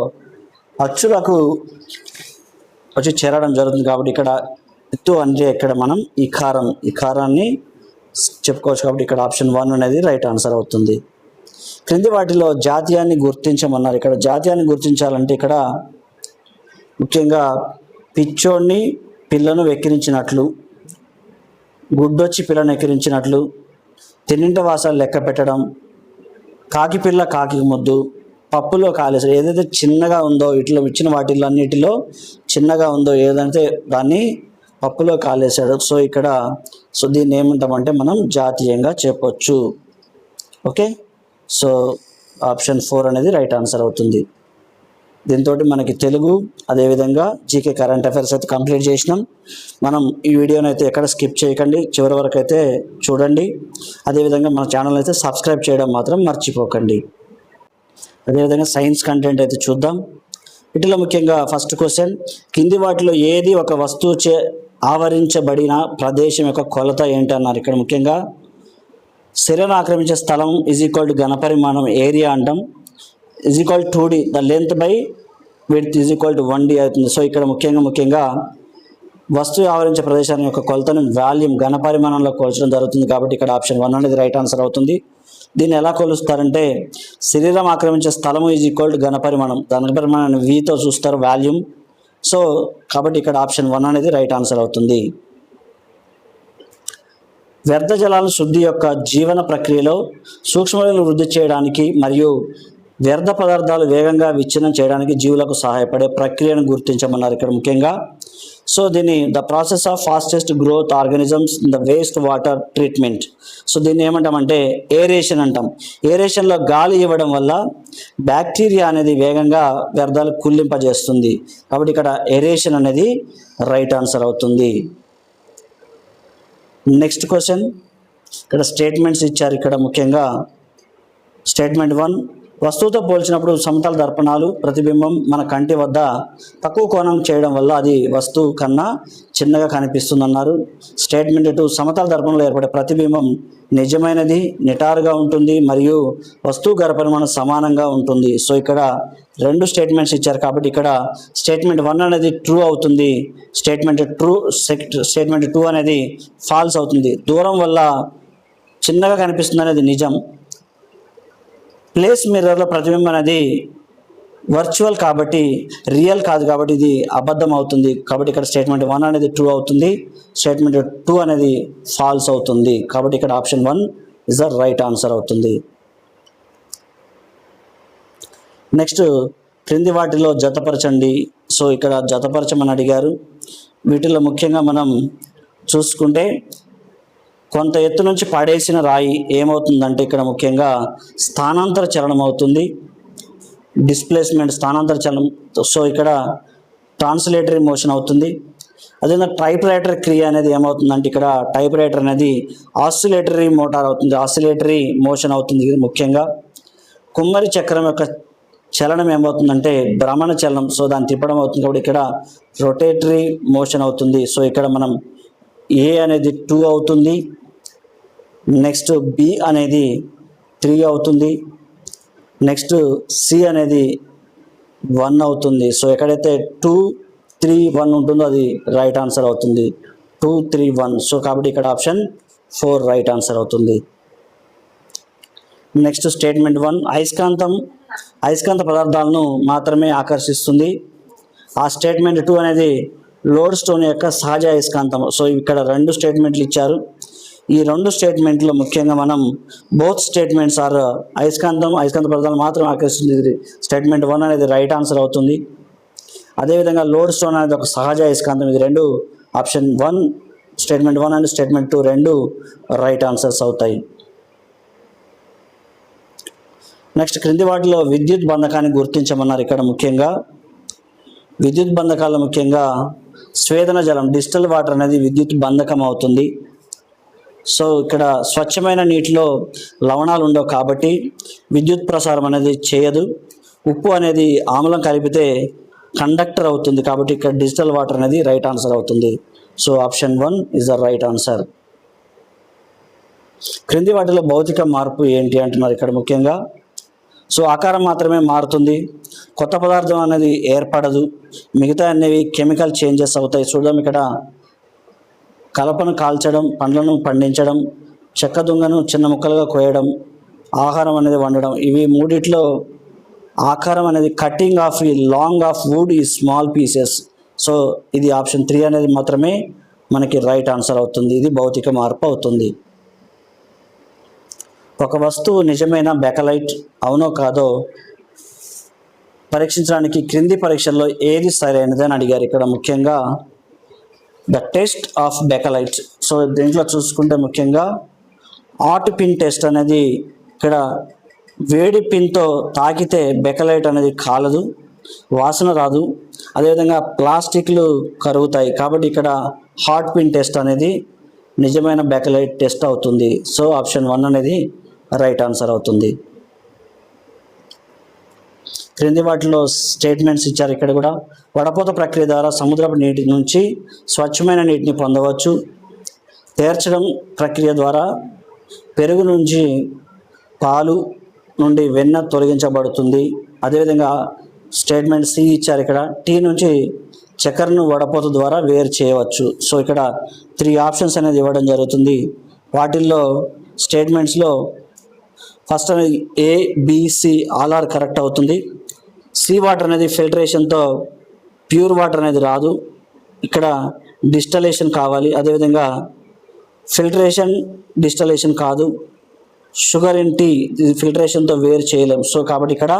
అచ్చులకు వచ్చి చేరడం జరుగుతుంది. కాబట్టి ఇక్కడ ఇత్తు అంటే ఇక్కడ మనం ఇకారాన్ని చెప్పుకోవచ్చు. కాబట్టి ఇక్కడ ఆప్షన్ 1 అనేది రైట్ ఆన్సర్ అవుతుంది. క్రింది వాటిలో జాతీయాన్ని గుర్తించమన్నారు. ఇక్కడ జాతీయాన్ని గుర్తించాలంటే ఇక్కడ ముఖ్యంగా పిచ్చోడిని పిల్లను వెక్కిరించినట్లు, గుడ్డొచ్చి పిల్లను ఎక్కిరించినట్లు, తిన్నింట వాసాలు లెక్క పెట్టడం, కాకి పిల్ల కాకి ముద్దు, పప్పులో కాలేసాడు. ఏదైతే చిన్నగా ఉందో ఇట్లా ఇచ్చిన వాటిల్లో అన్నిటిలో చిన్నగా ఉందో ఏదంటే దాన్ని పప్పులో కాలేసాడు. సో ఇక్కడ దీన్ని ఏమంటామంటే మనం జాతీయంగా చెప్పొచ్చు. ఓకే, సో ఆప్షన్ 4 అనేది రైట్ ఆన్సర్ అవుతుంది. దీంతో మనకి తెలుగు అదేవిధంగా జీకే కరెంట్ అఫైర్స్ అయితే కంప్లీట్ చేసినాం. మనం ఈ వీడియోని అయితే ఎక్కడ స్కిప్ చేయకండి, చివరి వరకు అయితే చూడండి. అదేవిధంగా మన ఛానల్ అయితే సబ్స్క్రైబ్ చేయడం మాత్రం మర్చిపోకండి. అదేవిధంగా సైన్స్ కంటెంట్ అయితే చూద్దాం. వీటిలో ముఖ్యంగా ఫస్ట్ క్వశ్చన్, కింది వాటిలో ఏది ఒక వస్తువు ఆవరించబడిన ప్రదేశం యొక్క కొలత ఏంటన్నారు. ఇక్కడ ముఖ్యంగా శరీరాన్ని ఆక్రమించే స్థలం = ఘనపరిమాణం, ఏరియా అంటాం, = 2D, the length by width = 1D అవుతుంది. సో ఇక్కడ ముఖ్యంగా వస్తువు ఆవరించే ప్రదేశాన్ని యొక్క కొలతను వాల్యూమ్ ఘనపరిమాణంలో కొలచడం జరుగుతుంది. కాబట్టి ఇక్కడ ఆప్షన్ 1 అనేది రైట్ ఆన్సర్ అవుతుంది. దీన్ని ఎలా కొలుస్తారంటే శరీరం ఆక్రమించే స్థలము = ఘనపరిమాణం, ఘనపరిమాణాన్ని వీతో చూస్తారు, వాల్యూమ్. సో కాబట్టి ఇక్కడ ఆప్షన్ 1 అనేది రైట్ ఆన్సర్ అవుతుంది. వ్యర్థ జలాల శుద్ధి యొక్క జీవన ప్రక్రియలో సూక్ష్మజీవులను వృద్ధి చేయడానికి మరియు వ్యర్థ పదార్థాలు వేగంగా విచ్ఛిన్నం చేయడానికి జీవులకు సహాయపడే ప్రక్రియను గుర్తించమన్నారు. ఇక్కడ ముఖ్యంగా సో దీన్ని the process of fastest growth organisms in the waste water treatment. So దీన్ని ఏమంటామంటే ఏరేషన్ అంటాం. ఏరేషన్లో గాలి ఇవ్వడం వల్ల బ్యాక్టీరియా అనేది వేగంగా వ్యర్థాలు కుళ్ళింపజేస్తుంది. కాబట్టి ఇక్కడ ఏరేషన్ అనేది రైట్ ఆన్సర్ అవుతుంది. నెక్స్ట్ క్వశ్చన్, ఇక్కడ స్టేట్మెంట్స్ ఇచ్చారు. ఇక్కడ ముఖ్యంగా స్టేట్మెంట్ 1, వస్తువుతో పోల్చినప్పుడు సమతల దర్పణాలు ప్రతిబింబం మన కంటి వద్ద తక్కువ కోణం చేయడం వల్ల అది వస్తువు కన్నా చిన్నగా కనిపిస్తుంది అన్నారు. స్టేట్మెంట్ 2, సమతల దర్పణంలో ఏర్పడే ప్రతిబింబం నిజమైనది, నిటారుగా ఉంటుంది మరియు వస్తువు ఘనపరిమాణం సమానంగా ఉంటుంది. సో ఇక్కడ 2 స్టేట్మెంట్స్ ఇచ్చారు. కాబట్టి ఇక్కడ స్టేట్మెంట్ 1 అనేది ట్రూ అవుతుంది, స్టేట్మెంట్ 2 అనేది ఫాల్స్ అవుతుంది. దూరం వల్ల చిన్నగా కనిపిస్తుంది అనేది నిజం. ప్లేస్ మిర్రర్లో ప్రతిబింబం అనేది వర్చువల్ కాబట్టి రియల్ కాదు, కాబట్టి ఇది అబద్ధం అవుతుంది. కాబట్టి ఇక్కడ స్టేట్మెంట్ 1 అనేది ట్రూ అవుతుంది, స్టేట్మెంట్ 2 అనేది ఫాల్స్ అవుతుంది. కాబట్టి ఇక్కడ option 1 is the right answer అవుతుంది. నెక్స్ట్, క్రింది వాటిలో జతపరచండి. సో ఇక్కడ జతపరచమని అడిగారు. వీటిలో ముఖ్యంగా మనం చూసుకుంటే కొంత ఎత్తు నుంచి పడేసిన రాయి ఏమవుతుందంటే ఇక్కడ ముఖ్యంగా స్థానాంతర చలనం అవుతుంది, డిస్ప్లేస్మెంట్ స్థానాంతర చలనం. సో ఇక్కడ ట్రాన్స్లేటరీ మోషన్ అవుతుంది. అదేవిధంగా టైప్ రైటర్ క్రియ అనేది ఏమవుతుందంటే ఇక్కడ టైప్ రైటర్ అనేది ఆసిలేటరీ మోటార్ అవుతుంది, ఆసిలేటరీ మోషన్ అవుతుంది. ఇది ముఖ్యంగా కుమ్మరి చక్రం యొక్క చలనం ఏమవుతుందంటే భ్రమణ చలనం. సో దాన్ని తిప్పడం అవుతుంది కాబట్టి ఇక్కడ రొటేటరీ మోషన్ అవుతుంది. సో ఇక్కడ మనం ఏ అనేది 2 అవుతుంది, నెక్స్ట్ బి అనేది 3 అవుతుంది, నెక్స్ట్ సి అనేది 1 అవుతుంది. సో ఎక్కడైతే 2, 3, 1 ఉంటుందో అది రైట్ ఆన్సర్ అవుతుంది. 2, 3, 1. సో కాబట్టి ఇక్కడ ఆప్షన్ 4 రైట్ ఆన్సర్ అవుతుంది. నెక్స్ట్ స్టేట్మెంట్ 1, అయస్కాంత పదార్థాలను మాత్రమే ఆకర్షిస్తుంది. ఆ స్టేట్మెంట్ 2 అనేది లోడ్ స్టోన్ యొక్క సహజ అయస్కాంతం. సో ఇక్కడ 2 స్టేట్మెంట్లు ఇచ్చారు. ఈ 2 స్టేట్మెంట్లో ముఖ్యంగా మనం బోత్ స్టేట్మెంట్స్ ఆర్ అయస్కాంత పదార్థాలు మాత్రం ఆకర్షిస్తుంది. స్టేట్మెంట్ 1 అనేది రైట్ ఆన్సర్ అవుతుంది. అదేవిధంగా లోడ్ స్టోన్ అనేది ఒక సహజ అయస్కాంతం. ఇది 2 option 1 statement 1 and statement 2 2 right answers అవుతాయి. నెక్స్ట్ క్రింది వాటిలో విద్యుత్ బంధకాన్ని గుర్తించమన్నారు. ఇక్కడ ముఖ్యంగా విద్యుత్ బంధకాల్లో ముఖ్యంగా స్వేదన జలం డిస్టిల్ వాటర్ అనేది విద్యుత్ బంధకం అవుతుంది. సో ఇక్కడ స్వచ్ఛమైన నీటిలో లవణాలు ఉండవు కాబట్టి విద్యుత్ ప్రసారం అనేది చేయదు. ఉప్పు అనేది ఆమ్లం కలిపితే కండక్టర్ అవుతుంది కాబట్టి ఇక్కడ డిజిటల్ వాటర్ అనేది రైట్ ఆన్సర్ అవుతుంది. So option 1 is the right answer. క్రింది వాటిలో భౌతిక మార్పు ఏంటి అంటున్నారు ఇక్కడ ముఖ్యంగా. సో ఆకారం మాత్రమే మారుతుంది, కొత్త పదార్థం అనేది ఏర్పడదు, మిగతా అనేవి కెమికల్ చేంజెస్ అవుతాయి. చూద్దాం ఇక్కడ కలపను కాల్చడం, పండ్లను పండించడం, చెక్క దుంగను చిన్న ముక్కలుగా కోయడం, ఆహారం అనేది వండడం. ఇవి మూడిట్లో ఆకారం అనేది కటింగ్ ఆఫ్ ఈ లాంగ్ ఆఫ్ వుడ్ ఈ స్మాల్ పీసెస్. సో ఇది ఆప్షన్ 3 అనేది మాత్రమే మనకి రైట్ ఆన్సర్ అవుతుంది. ఇది భౌతిక మార్పు అవుతుంది. ఒక వస్తువు నిజమైన బెకలైట్ అవునో కాదో పరీక్షించడానికి క్రింది పరీక్షల్లో ఏది సరైనది అని అడిగారు. ఇక్కడ ముఖ్యంగా the test of Bakelite. So దీంట్లో చూసుకుంటే ముఖ్యంగా ఆట్ పిన్ టెస్ట్ అనేది ఇక్కడ వేడి పిన్తో తాకితే బెకలైట్ అనేది కాలదు, వాసన రాదు, అదేవిధంగా ప్లాస్టిక్లు కరుగుతాయి కాబట్టి ఇక్కడ హాట్ పిన్ టెస్ట్ అనేది నిజమైన బెకలైట్ టెస్ట్ అవుతుంది. సో ఆప్షన్ 1 అనేది రైట్ ఆన్సర్ అవుతుంది. క్రింది వాటిలో స్టేట్మెంట్స్ ఇచ్చారు. ఇక్కడ కూడా వడపోత ప్రక్రియ ద్వారా సముద్రపు నీటి నుంచి స్వచ్ఛమైన నీటిని పొందవచ్చు. తేర్చడం ప్రక్రియ ద్వారా పెరుగు నుంచి పాలు నుండి వెన్న తొలగించబడుతుంది. అదేవిధంగా స్టేట్మెంట్ సి ఇచ్చారు. ఇక్కడ టీ నుంచి చక్కెరను వడపోత ద్వారా వేరు చేయవచ్చు. సో ఇక్కడ 3 ఆప్షన్స్ అనేది ఇవ్వడం జరుగుతుంది. వాటిల్లో స్టేట్మెంట్స్లో ఫస్ట్ అనేది A, B, C all are correct అవుతుంది. సి వాటర్ అనేది ఫిల్టరేషన్తో ప్యూర్ వాటర్ అనేది రాదు, ఇక్కడ డిస్టలేషన్ కావాలి. అదేవిధంగా ఫిల్టరేషన్ డిస్టలేషన్ కాదు. షుగర్ ఇన్ టీ ఫిల్టరేషన్తో వేరు చేయలేము. సో కాబట్టి ఇక్కడ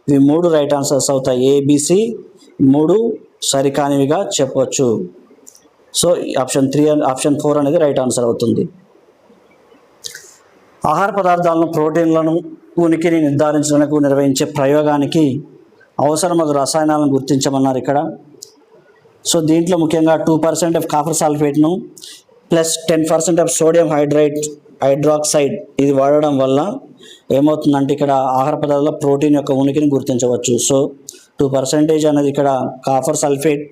ఇవి 3 రైట్ ఆన్సర్స్ అవుతాయి. ఏబిసి 3 సరికానివిగా చెప్పవచ్చు. సో ఆప్షన్ 4 అనేది రైట్ ఆన్సర్ అవుతుంది. ఆహార పదార్థాలను ప్రోటీన్లను ఉనికిని నిర్ధారించడానికి నిర్వహించే ప్రయోగానికి అవసరమగు రసాయనాలను గుర్తించమన్నారు ఇక్కడ. సో దీంట్లో ముఖ్యంగా 2% ఆఫ్ కాపర్ సల్ఫేట్ను ప్లస్ 10% ఆఫ్ సోడియం హైడ్రాక్సైడ్ ఇది వాడడం వల్ల ఏమవుతుందంటే ఇక్కడ ఆహార పదార్థాల ప్రోటీన్ యొక్క ఉనికిని గుర్తించవచ్చు. సో 2% అనేది ఇక్కడ కాపర్ సల్ఫేట్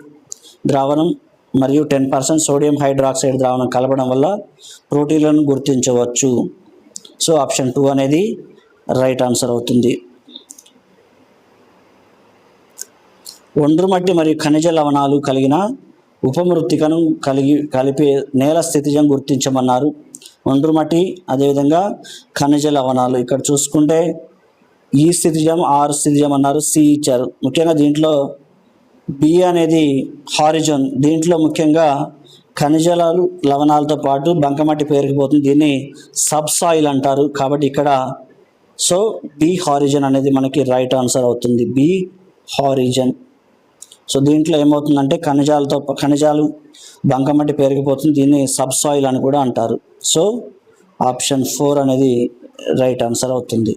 ద్రావణం మరియు 10% సోడియం హైడ్రాక్సైడ్ ద్రావణం కలపడం వల్ల ప్రోటీన్లను గుర్తించవచ్చు. సో ఆప్షన్ 2 అనేది రైట్ ఆన్సర్ అవుతుంది. ఒండ్రు మట్టి మరియు ఖనిజ లవణాలు కలిగిన ఉపమృత్తికను కలిపే నేల స్థితిజం గుర్తించమన్నారు. ఒండ్రు మట్టి అదేవిధంగా ఖనిజ లవణాలు ఇక్కడ చూసుకుంటే ఈ స్థితిజం, ఆర్ స్థితిజం అన్నారు, సి ఇచ్చారు. ముఖ్యంగా దీంట్లో బి అనేది హారిజన్. దీంట్లో ముఖ్యంగా ఖనిజాలు లవణాలతో పాటు బంకమట్టి పేరుకుపోతుంది, దీన్ని సబ్ సాయిల్ అంటారు. కాబట్టి ఇక్కడ సో బి హారిజన్ అనేది మనకి రైట్ ఆన్సర్ అవుతుంది. B horizon. సో దీంట్లో ఏమవుతుందంటే ఖనిజాలు బంకమట్టి పేరుకుపోతుంది, దీన్ని సబ్ సాయిల్ అని కూడా అంటారు. సో ఆప్షన్ 4 అనేది రైట్ ఆన్సర్ అవుతుంది.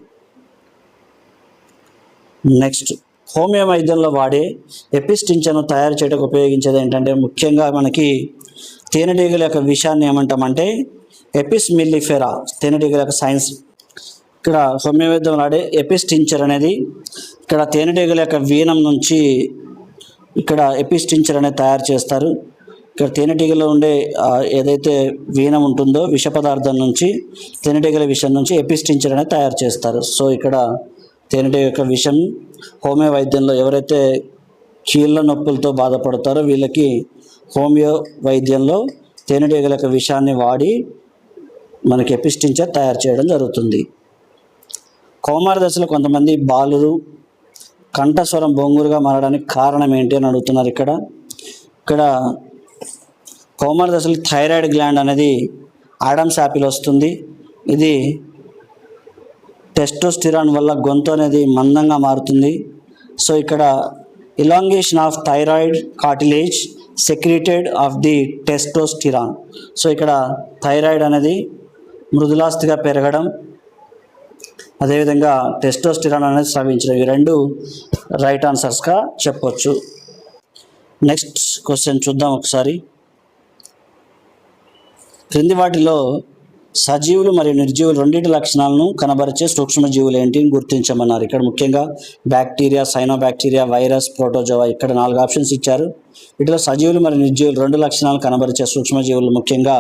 నెక్స్ట్, హోమియో వైద్యంలో వాడే ఎపిస్ టించర్ను తయారు చేయడానికి ఉపయోగించేది ఏంటంటే ముఖ్యంగా మనకి తేనెటీగల యొక్క విషాన్ని ఏమంటామంటే ఎపిస్ మిల్లిఫెరా, తేనెటీగల యొక్క సైన్స్. ఇక్కడ హోమియో వైద్యం వాడే ఎపిస్ టించర్ అనేది ఇక్కడ తేనెటీగల యొక్క వీనం నుంచి ఇక్కడ ఎపిస్ టించర్ అనేది తయారు చేస్తారు. ఇక్కడ తేనెటీగలో ఉండే ఏదైతే వీనం ఉంటుందో విష పదార్థం నుంచి, తేనెటీగల విషం నుంచి ఎపిస్ టించర్ అనేది తయారు చేస్తారు. సో ఇక్కడ తేనెటీగ యొక్క విషం హోమియో వైద్యంలో ఎవరైతే కీళ్ళ నొప్పులతో బాధపడతారో వీళ్ళకి హోమియో వైద్యంలో తేనెటీగల యొక్క విషాన్ని వాడి మనకి ఎపిస్ టించర్ తయారు చేయడం జరుగుతుంది. కౌమార దశలో కొంతమంది బాలురు కంఠస్వరం బొంగురుగా మారడానికి కారణం ఏంటి అని అడుగుతున్నారు. ఇక్కడ కౌమార దశలో థైరాయిడ్ గ్లాండ్ అనేది ఆడమ్స్ యాపిల్ వస్తుంది. ఇది టెస్టోస్టిరాన్ వల్ల గొంతు అనేది మందంగా మారుతుంది. సో ఇక్కడ elongation of thyroid cartilage secreted of the testosterone. So ఇక్కడ థైరాయిడ్ అనేది మృదులాస్థిగా పెరగడం, అదేవిధంగా టెస్టోస్టిరాన్ అనేది స్రవించడం, ఈ రెండు రైట్ ఆన్సర్స్గా చెప్పొచ్చు. నెక్స్ట్ క్వశ్చన్ చూద్దాం ఒకసారి. క్రింది వాటిలో సజీవులు మరియు నిర్జీవులు రెండింటి లక్షణాలను కనబరిచే సూక్ష్మజీవులు ఏంటి గుర్తించమన్నారు. ఇక్కడ ముఖ్యంగా బ్యాక్టీరియా, సైనోబ్యాక్టీరియా, వైరస్, ప్రోటోజోవా, ఇక్కడ 4 ఆప్షన్స్ ఇచ్చారు. వీటిలో సజీవులు మరియు నిర్జీవులు 2 లక్షణాలు కనబరిచే సూక్ష్మజీవులు ముఖ్యంగా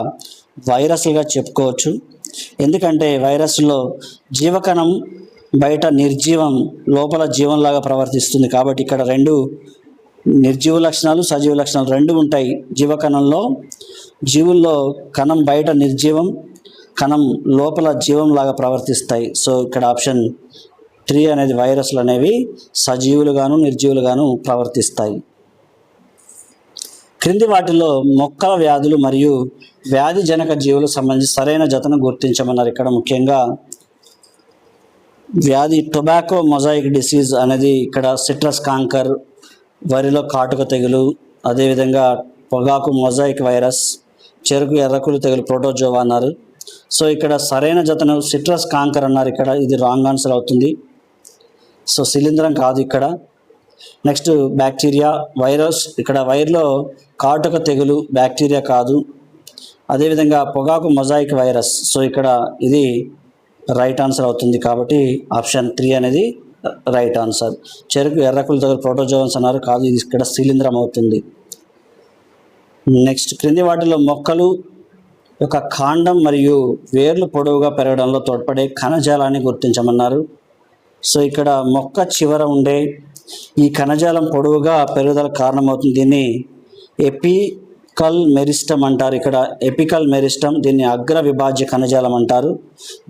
వైరస్లుగా చెప్పుకోవచ్చు. ఎందుకంటే వైరస్లో జీవకణం బయట నిర్జీవం, లోపల జీవంలాగా ప్రవర్తిస్తుంది. కాబట్టి ఇక్కడ 2 నిర్జీవ లక్షణాలు, సజీవ లక్షణాలు 2 ఉంటాయి. జీవకణంలో జీవుల్లో కణం బయట నిర్జీవం, కణం లోపల జీవంలాగా ప్రవర్తిస్తాయి. సో ఇక్కడ ఆప్షన్ 3 అనేది వైరస్లు అనేవి సజీవులుగాను నిర్జీవులుగాను ప్రవర్తిస్తాయి. క్రింది వాటిలో మొక్కల వ్యాధులు మరియు వ్యాధి జనక జీవులు సంబంధించి సరైన జతను గుర్తించమన్నారు. ఇక్కడ ముఖ్యంగా వ్యాధి టొబాకో మొజాయిక్ డిసీజ్ అనేది ఇక్కడ సిట్రస్ కాంకర్, వరిలో కాటుక తెగులు, అదేవిధంగా పొగాకు మొజాయిక్ వైరస్, చెరుకు ఎర్రకులు తెగులు ప్రోటోజోవా అన్నారు. సో ఇక్కడ సరైన జతను సిట్రస్ కాంకర్ అన్నారు. ఇక్కడ ఇది రాంగ్ ఆన్సర్ అవుతుంది. సో శిలీంధ్రం కాదు ఇక్కడ. నెక్స్ట్ బ్యాక్టీరియా, వైరస్, ఇక్కడ వైర్లో కాటుక తెగులు బ్యాక్టీరియా కాదు. అదేవిధంగా పొగాకు మొజాయిక్ వైరస్, సో ఇక్కడ ఇది రైట్ ఆన్సర్ అవుతుంది. కాబట్టి ఆప్షన్ 3 అనేది రైట్ ఆన్సర్. చెరుకు ఎర్రకులు తెగులు ప్రోటోజోవన్స్ అన్నారు, కాదు, ఇది ఇక్కడ శిలీంధ్రం అవుతుంది. నెక్స్ట్, క్రింది వాటిలో మొక్కలు యొక్క కాండం మరియు వేర్లు పొడవుగా పెరగడంలో తోడ్పడే కణజాలాన్ని గుర్తించమన్నారు. సో ఇక్కడ మొక్క చివర ఉండే ఈ కణజాలం పొడవుగా పెరుగుదల కారణమవుతుంది. దీన్ని ఎపికల్ మెరిస్టమ్ అంటారు. ఇక్కడ ఎపికల్ మెరిస్టమ్, దీన్ని అగ్ర విభాజ్య కణజాలం అంటారు.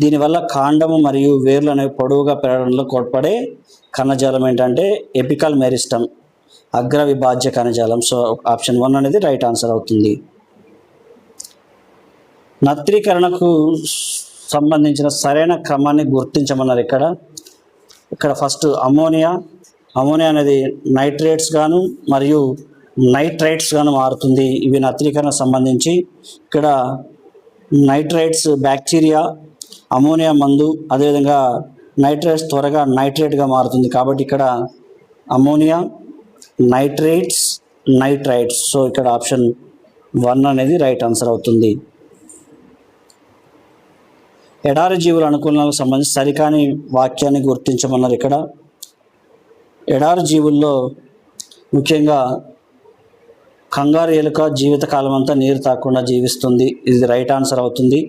దీనివల్ల కాండము మరియు వేర్లు అనేవి పొడవుగా పెరగడంలో తోడ్పడే కణజాలం ఏంటంటే ఎపికల్ మెరిస్టమ్, అగ్ర విభాజ్య కణజాలం. సో ఆప్షన్ 1 అనేది రైట్ ఆన్సర్ అవుతుంది. నత్రీకరణకు సంబంధించిన సరైన క్రమాన్ని గుర్తించమన్నారు. ఇక్కడ ఫస్ట్ అమోనియా అనేది నైట్రేట్స్ గాను మరియు నైట్రైట్స్ గాను మారుతుంది. ఇవి నత్రీకరణకు సంబంధించి. ఇక్కడ నైట్రైట్స్ బ్యాక్టీరియా, అమోనియా మందు, అదేవిధంగా నైట్రేట్స్ త్వరగా నైట్రేట్గా మారుతుంది. కాబట్టి ఇక్కడ అమోనియా, నైట్రేట్స్, నైట్రైట్స్. సో ఇక్కడ ఆప్షన్ 1 అనేది రైట్ ఆన్సర్ అవుతుంది. ఎడారి జీవుల అనుకూలనకు సంబంధించి సరికాని వాక్యాన్ని గుర్తించమన్నారు. ఇక్కడ ఎడారి జీవుల్లో ముఖ్యంగా కంగారు ఎలుక జీవితకాలం అంతా నీరు తాగకుండా జీవిస్తుంది, ఇది రైట్ ఆన్సర్ అవుతుంది.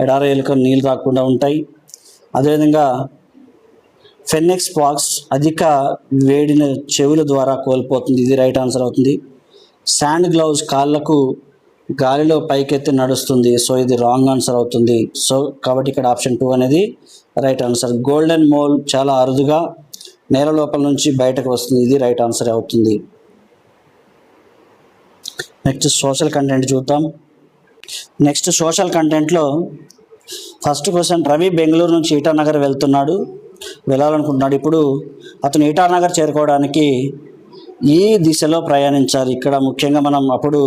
ఎడారి ఎలుక నీళ్ళు తాగకుండా ఉంటాయి. అదేవిధంగా ఫెన్నెక్స్ పాక్స్ అధిక వేడిని చెవుల ద్వారా కోల్పోతుంది, ఇది రైట్ ఆన్సర్ అవుతుంది. శాండ్ గ్లౌజ్ కాళ్ళకు గాలిలో పైకెత్తి నడుస్తుంది, సో ఇది రాంగ్ ఆన్సర్ అవుతుంది. సో కాబట్టి ఇక్కడ ఆప్షన్ 2 అనేది రైట్ ఆన్సర్. గోల్డెన్ మోల్ చాలా అరుదుగా నేల లోపల నుంచి బయటకు వస్తుంది, ఇది రైట్ ఆన్సర్ అవుతుంది. నెక్స్ట్ సోషల్ కంటెంట్ చూద్దాం. నెక్స్ట్ సోషల్ కంటెంట్లో ఫస్ట్ క్వశ్చన్, రవి బెంగళూరు నుంచి ఈటానగర్ వెళ్ళాలనుకుంటున్నాడు. ఇప్పుడు అతను ఈటానగర్ చేరుకోవడానికి ఈ దిశలో ప్రయాణించాలి. ఇక్కడ ముఖ్యంగా మనం అప్పుడు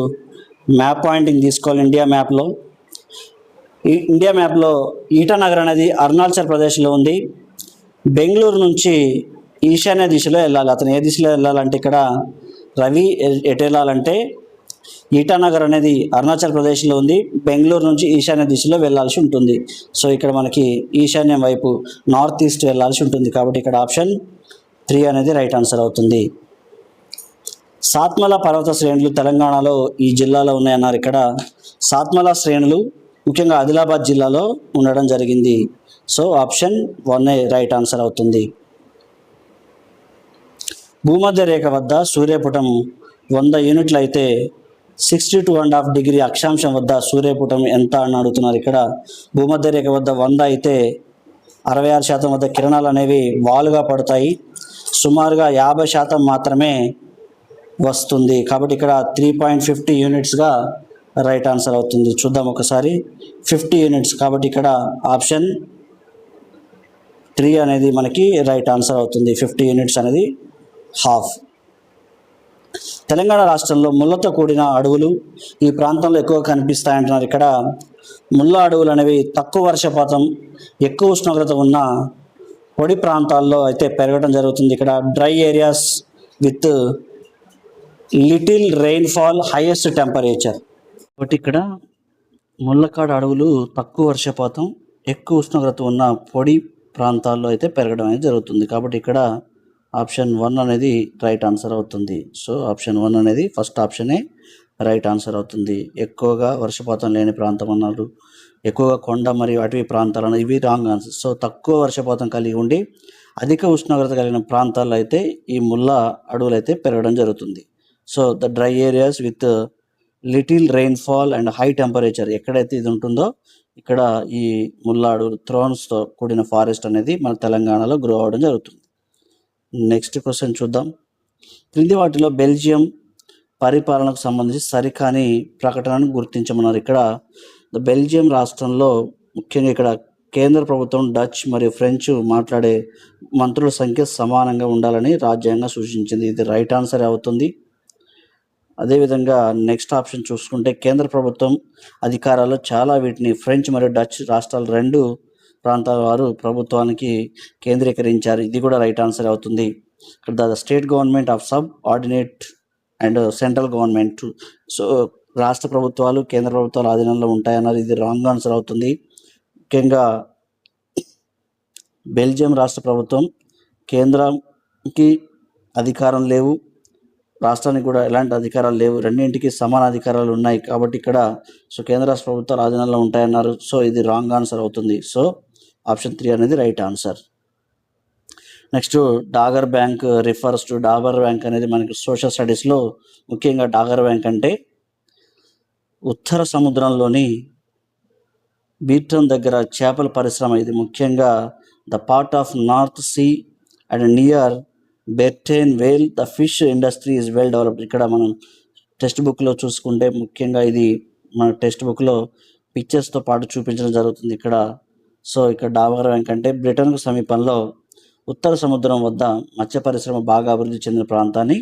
మ్యాప్ పాయింటింగ్ తీసుకోవాలి. ఇండియా మ్యాప్లో ఈ ఇండియా మ్యాప్లో ఈటానగర్ అనేది అరుణాచల్ ప్రదేశ్లో ఉంది. బెంగళూరు నుంచి ఈశాన్య దిశలో వెళ్ళాలి. అతను ఏ దిశలో వెళ్ళాలంటే ఇక్కడ రవి ఎటు వెళ్ళాలంటే ఈటానగర్ అనేది అరుణాచల్ ప్రదేశ్లో ఉంది. బెంగళూరు నుంచి ఈశాన్య దిశలో వెళ్ళాల్సి ఉంటుంది. సో ఇక్కడ మనకి ఈశాన్యం వైపు నార్త్ ఈస్ట్ వెళ్ళాల్సి ఉంటుంది. కాబట్టి ఇక్కడ ఆప్షన్ 3 అనేది రైట్ ఆన్సర్ అవుతుంది. సాత్మల పర్వత శ్రేణులు తెలంగాణలో ఈ జిల్లాలో ఉన్నాయన్నారు. ఇక్కడ సాత్మల శ్రేణులు ముఖ్యంగా ఆదిలాబాద్ జిల్లాలో ఉండడం జరిగింది. సో ఆప్షన్ 1 రైట్ ఆన్సర్ అవుతుంది. భూమధ్య రేఖ వద్ద సూర్యపుటం 100 యూనిట్లు అయితే 62.5 డిగ్రీ అక్షాంశం వద్ద సూర్యపుటం ఎంత అని అడుగుతున్నారు. ఇక్కడ భూమధ్య రేఖ వద్ద 100 అయితే 66% వద్ద కిరణాలు అనేవి వాలుగా పడతాయి. సుమారుగా 50% మాత్రమే వస్తుంది. కాబట్టి ఇక్కడ 3.50 యూనిట్స్గా రైట్ ఆన్సర్ అవుతుంది. చూద్దాం ఒకసారి. 50 యూనిట్స్. కాబట్టి ఇక్కడ ఆప్షన్ 3 అనేది మనకి రైట్ ఆన్సర్ అవుతుంది. 50 యూనిట్స్ అనేది హాఫ్. తెలంగాణ రాష్ట్రంలో ముళ్ళతో కూడిన అడవులు ఈ ప్రాంతంలో ఎక్కువ కనిపిస్తాయంటున్నారు. ఇక్కడ ముళ్ళ అడవులు అనేవి తక్కువ వర్షపాతం, ఎక్కువ ఉష్ణోగ్రత ఉన్న పొడి ప్రాంతాల్లో అయితే పెరగడం జరుగుతుంది. ఇక్కడ dry areas with little rainfall, highest temperature. కాబట్టి ఇక్కడ ముళ్ళకాడు అడవులు తక్కువ వర్షపాతం, ఎక్కువ ఉష్ణోగ్రత ఉన్న పొడి ప్రాంతాల్లో అయితే పెరగడం అనేది జరుగుతుంది. కాబట్టి ఇక్కడ ఆప్షన్ 1 అనేది రైట్ ఆన్సర్ అవుతుంది. సో ఆప్షన్ 1 అనేది ఫస్ట్ ఆప్షనే రైట్ ఆన్సర్ అవుతుంది. ఎక్కువగా వర్షపాతం లేని ప్రాంతం అన్నారు, ఎక్కువగా కొండ మరియు అటవీ ప్రాంతాలు అన్నారు, ఇవి రాంగ్ ఆన్సర్. సో తక్కువ వర్షపాతం కలిగి ఉండి అధిక ఉష్ణోగ్రత కలిగిన ప్రాంతాల్లో అయితే ఈ ముళ్ళ అడవులు అయితే పెరగడం జరుగుతుంది. So the dry areas with little rainfall and high temperature, ఎక్కడైతే ఇది ఉంటుందో ఇక్కడ ఈ ముళ్ళ అడవులు థ్రోన్స్తో కూడిన ఫారెస్ట్ అనేది మన తెలంగాణలో గ్రో అవ్వడం జరుగుతుంది. నెక్స్ట్ క్వశ్చన్ చూద్దాం. క్రింది వాటిలో బెల్జియం పరిపాలనకు సంబంధించి సరికాని ప్రకటనను గుర్తించమన్నారు. ఇక్కడ బెల్జియం రాష్ట్రంలో ముఖ్యంగా ఇక్కడ కేంద్ర ప్రభుత్వం డచ్ మరియు ఫ్రెంచ్ మాట్లాడే మంత్రుల సంఖ్య సమానంగా ఉండాలని రాజ్యాంగం సూచించింది. ఇది రైట్ ఆన్సర్ అవుతుంది. అదేవిధంగా నెక్స్ట్ ఆప్షన్ చూసుకుంటే కేంద్ర ప్రభుత్వం అధికారాల్లో చాలా వీటిని ఫ్రెంచ్ మరియు డచ్ రాష్ట్రాలు 2 ప్రాంతాల వారు ప్రభుత్వానికి కేంద్రీకరించారు. ఇది కూడా రైట్ ఆన్సర్ అవుతుంది. ఇక్కడ the state government of sub ordinate and central government, so రాష్ట్ర ప్రభుత్వాలు కేంద్ర ప్రభుత్వాల ఆధీనంలో ఉంటాయన్నారు. ఇది రాంగ్ ఆన్సర్ అవుతుంది. ముఖ్యంగా బెల్జియం రాష్ట్ర ప్రభుత్వం కేంద్రానికి అధికారం లేవు, రాష్ట్రానికి కూడా ఎలాంటి అధికారాలు లేవు, రెండింటికి సమాన అధికారాలు ఉన్నాయి. కాబట్టి ఇక్కడ సో కేంద్ర రాష్ట్ర ప్రభుత్వాలు ఆధీనంలో ఉంటాయన్నారు. సో ఇది రాంగ్ ఆన్సర్ అవుతుంది. సో ఆప్షన్ 3 అనేది right answer. Next Dagar bank refers to, Dagar bank అనేది మనకి సోషల్ స్టడీస్లో ముఖ్యంగా డాగర్ బ్యాంక్ అంటే ఉత్తర సముద్రంలోని బీటన్ దగ్గర చేపల పరిశ్రమ. ఇది ముఖ్యంగా the part of North Sea and near Britain where the fish industry is well developed. ఇక్కడ మనం టెక్స్ట్ బుక్లో చూసుకుంటే ముఖ్యంగా ఇది మన టెక్స్ట్ బుక్లో పిక్చర్స్తో పాటు చూపించడం జరుగుతుంది ఇక్కడ. సో ఇక్కడ డాగర్ బ్యాంక్ అంటే బ్రిటన్కు సమీపంలో ఉత్తర సముద్రం వద్ద మత్స్య పరిశ్రమ బాగా అభివృద్ధి చెందిన ప్రాంతాన్ని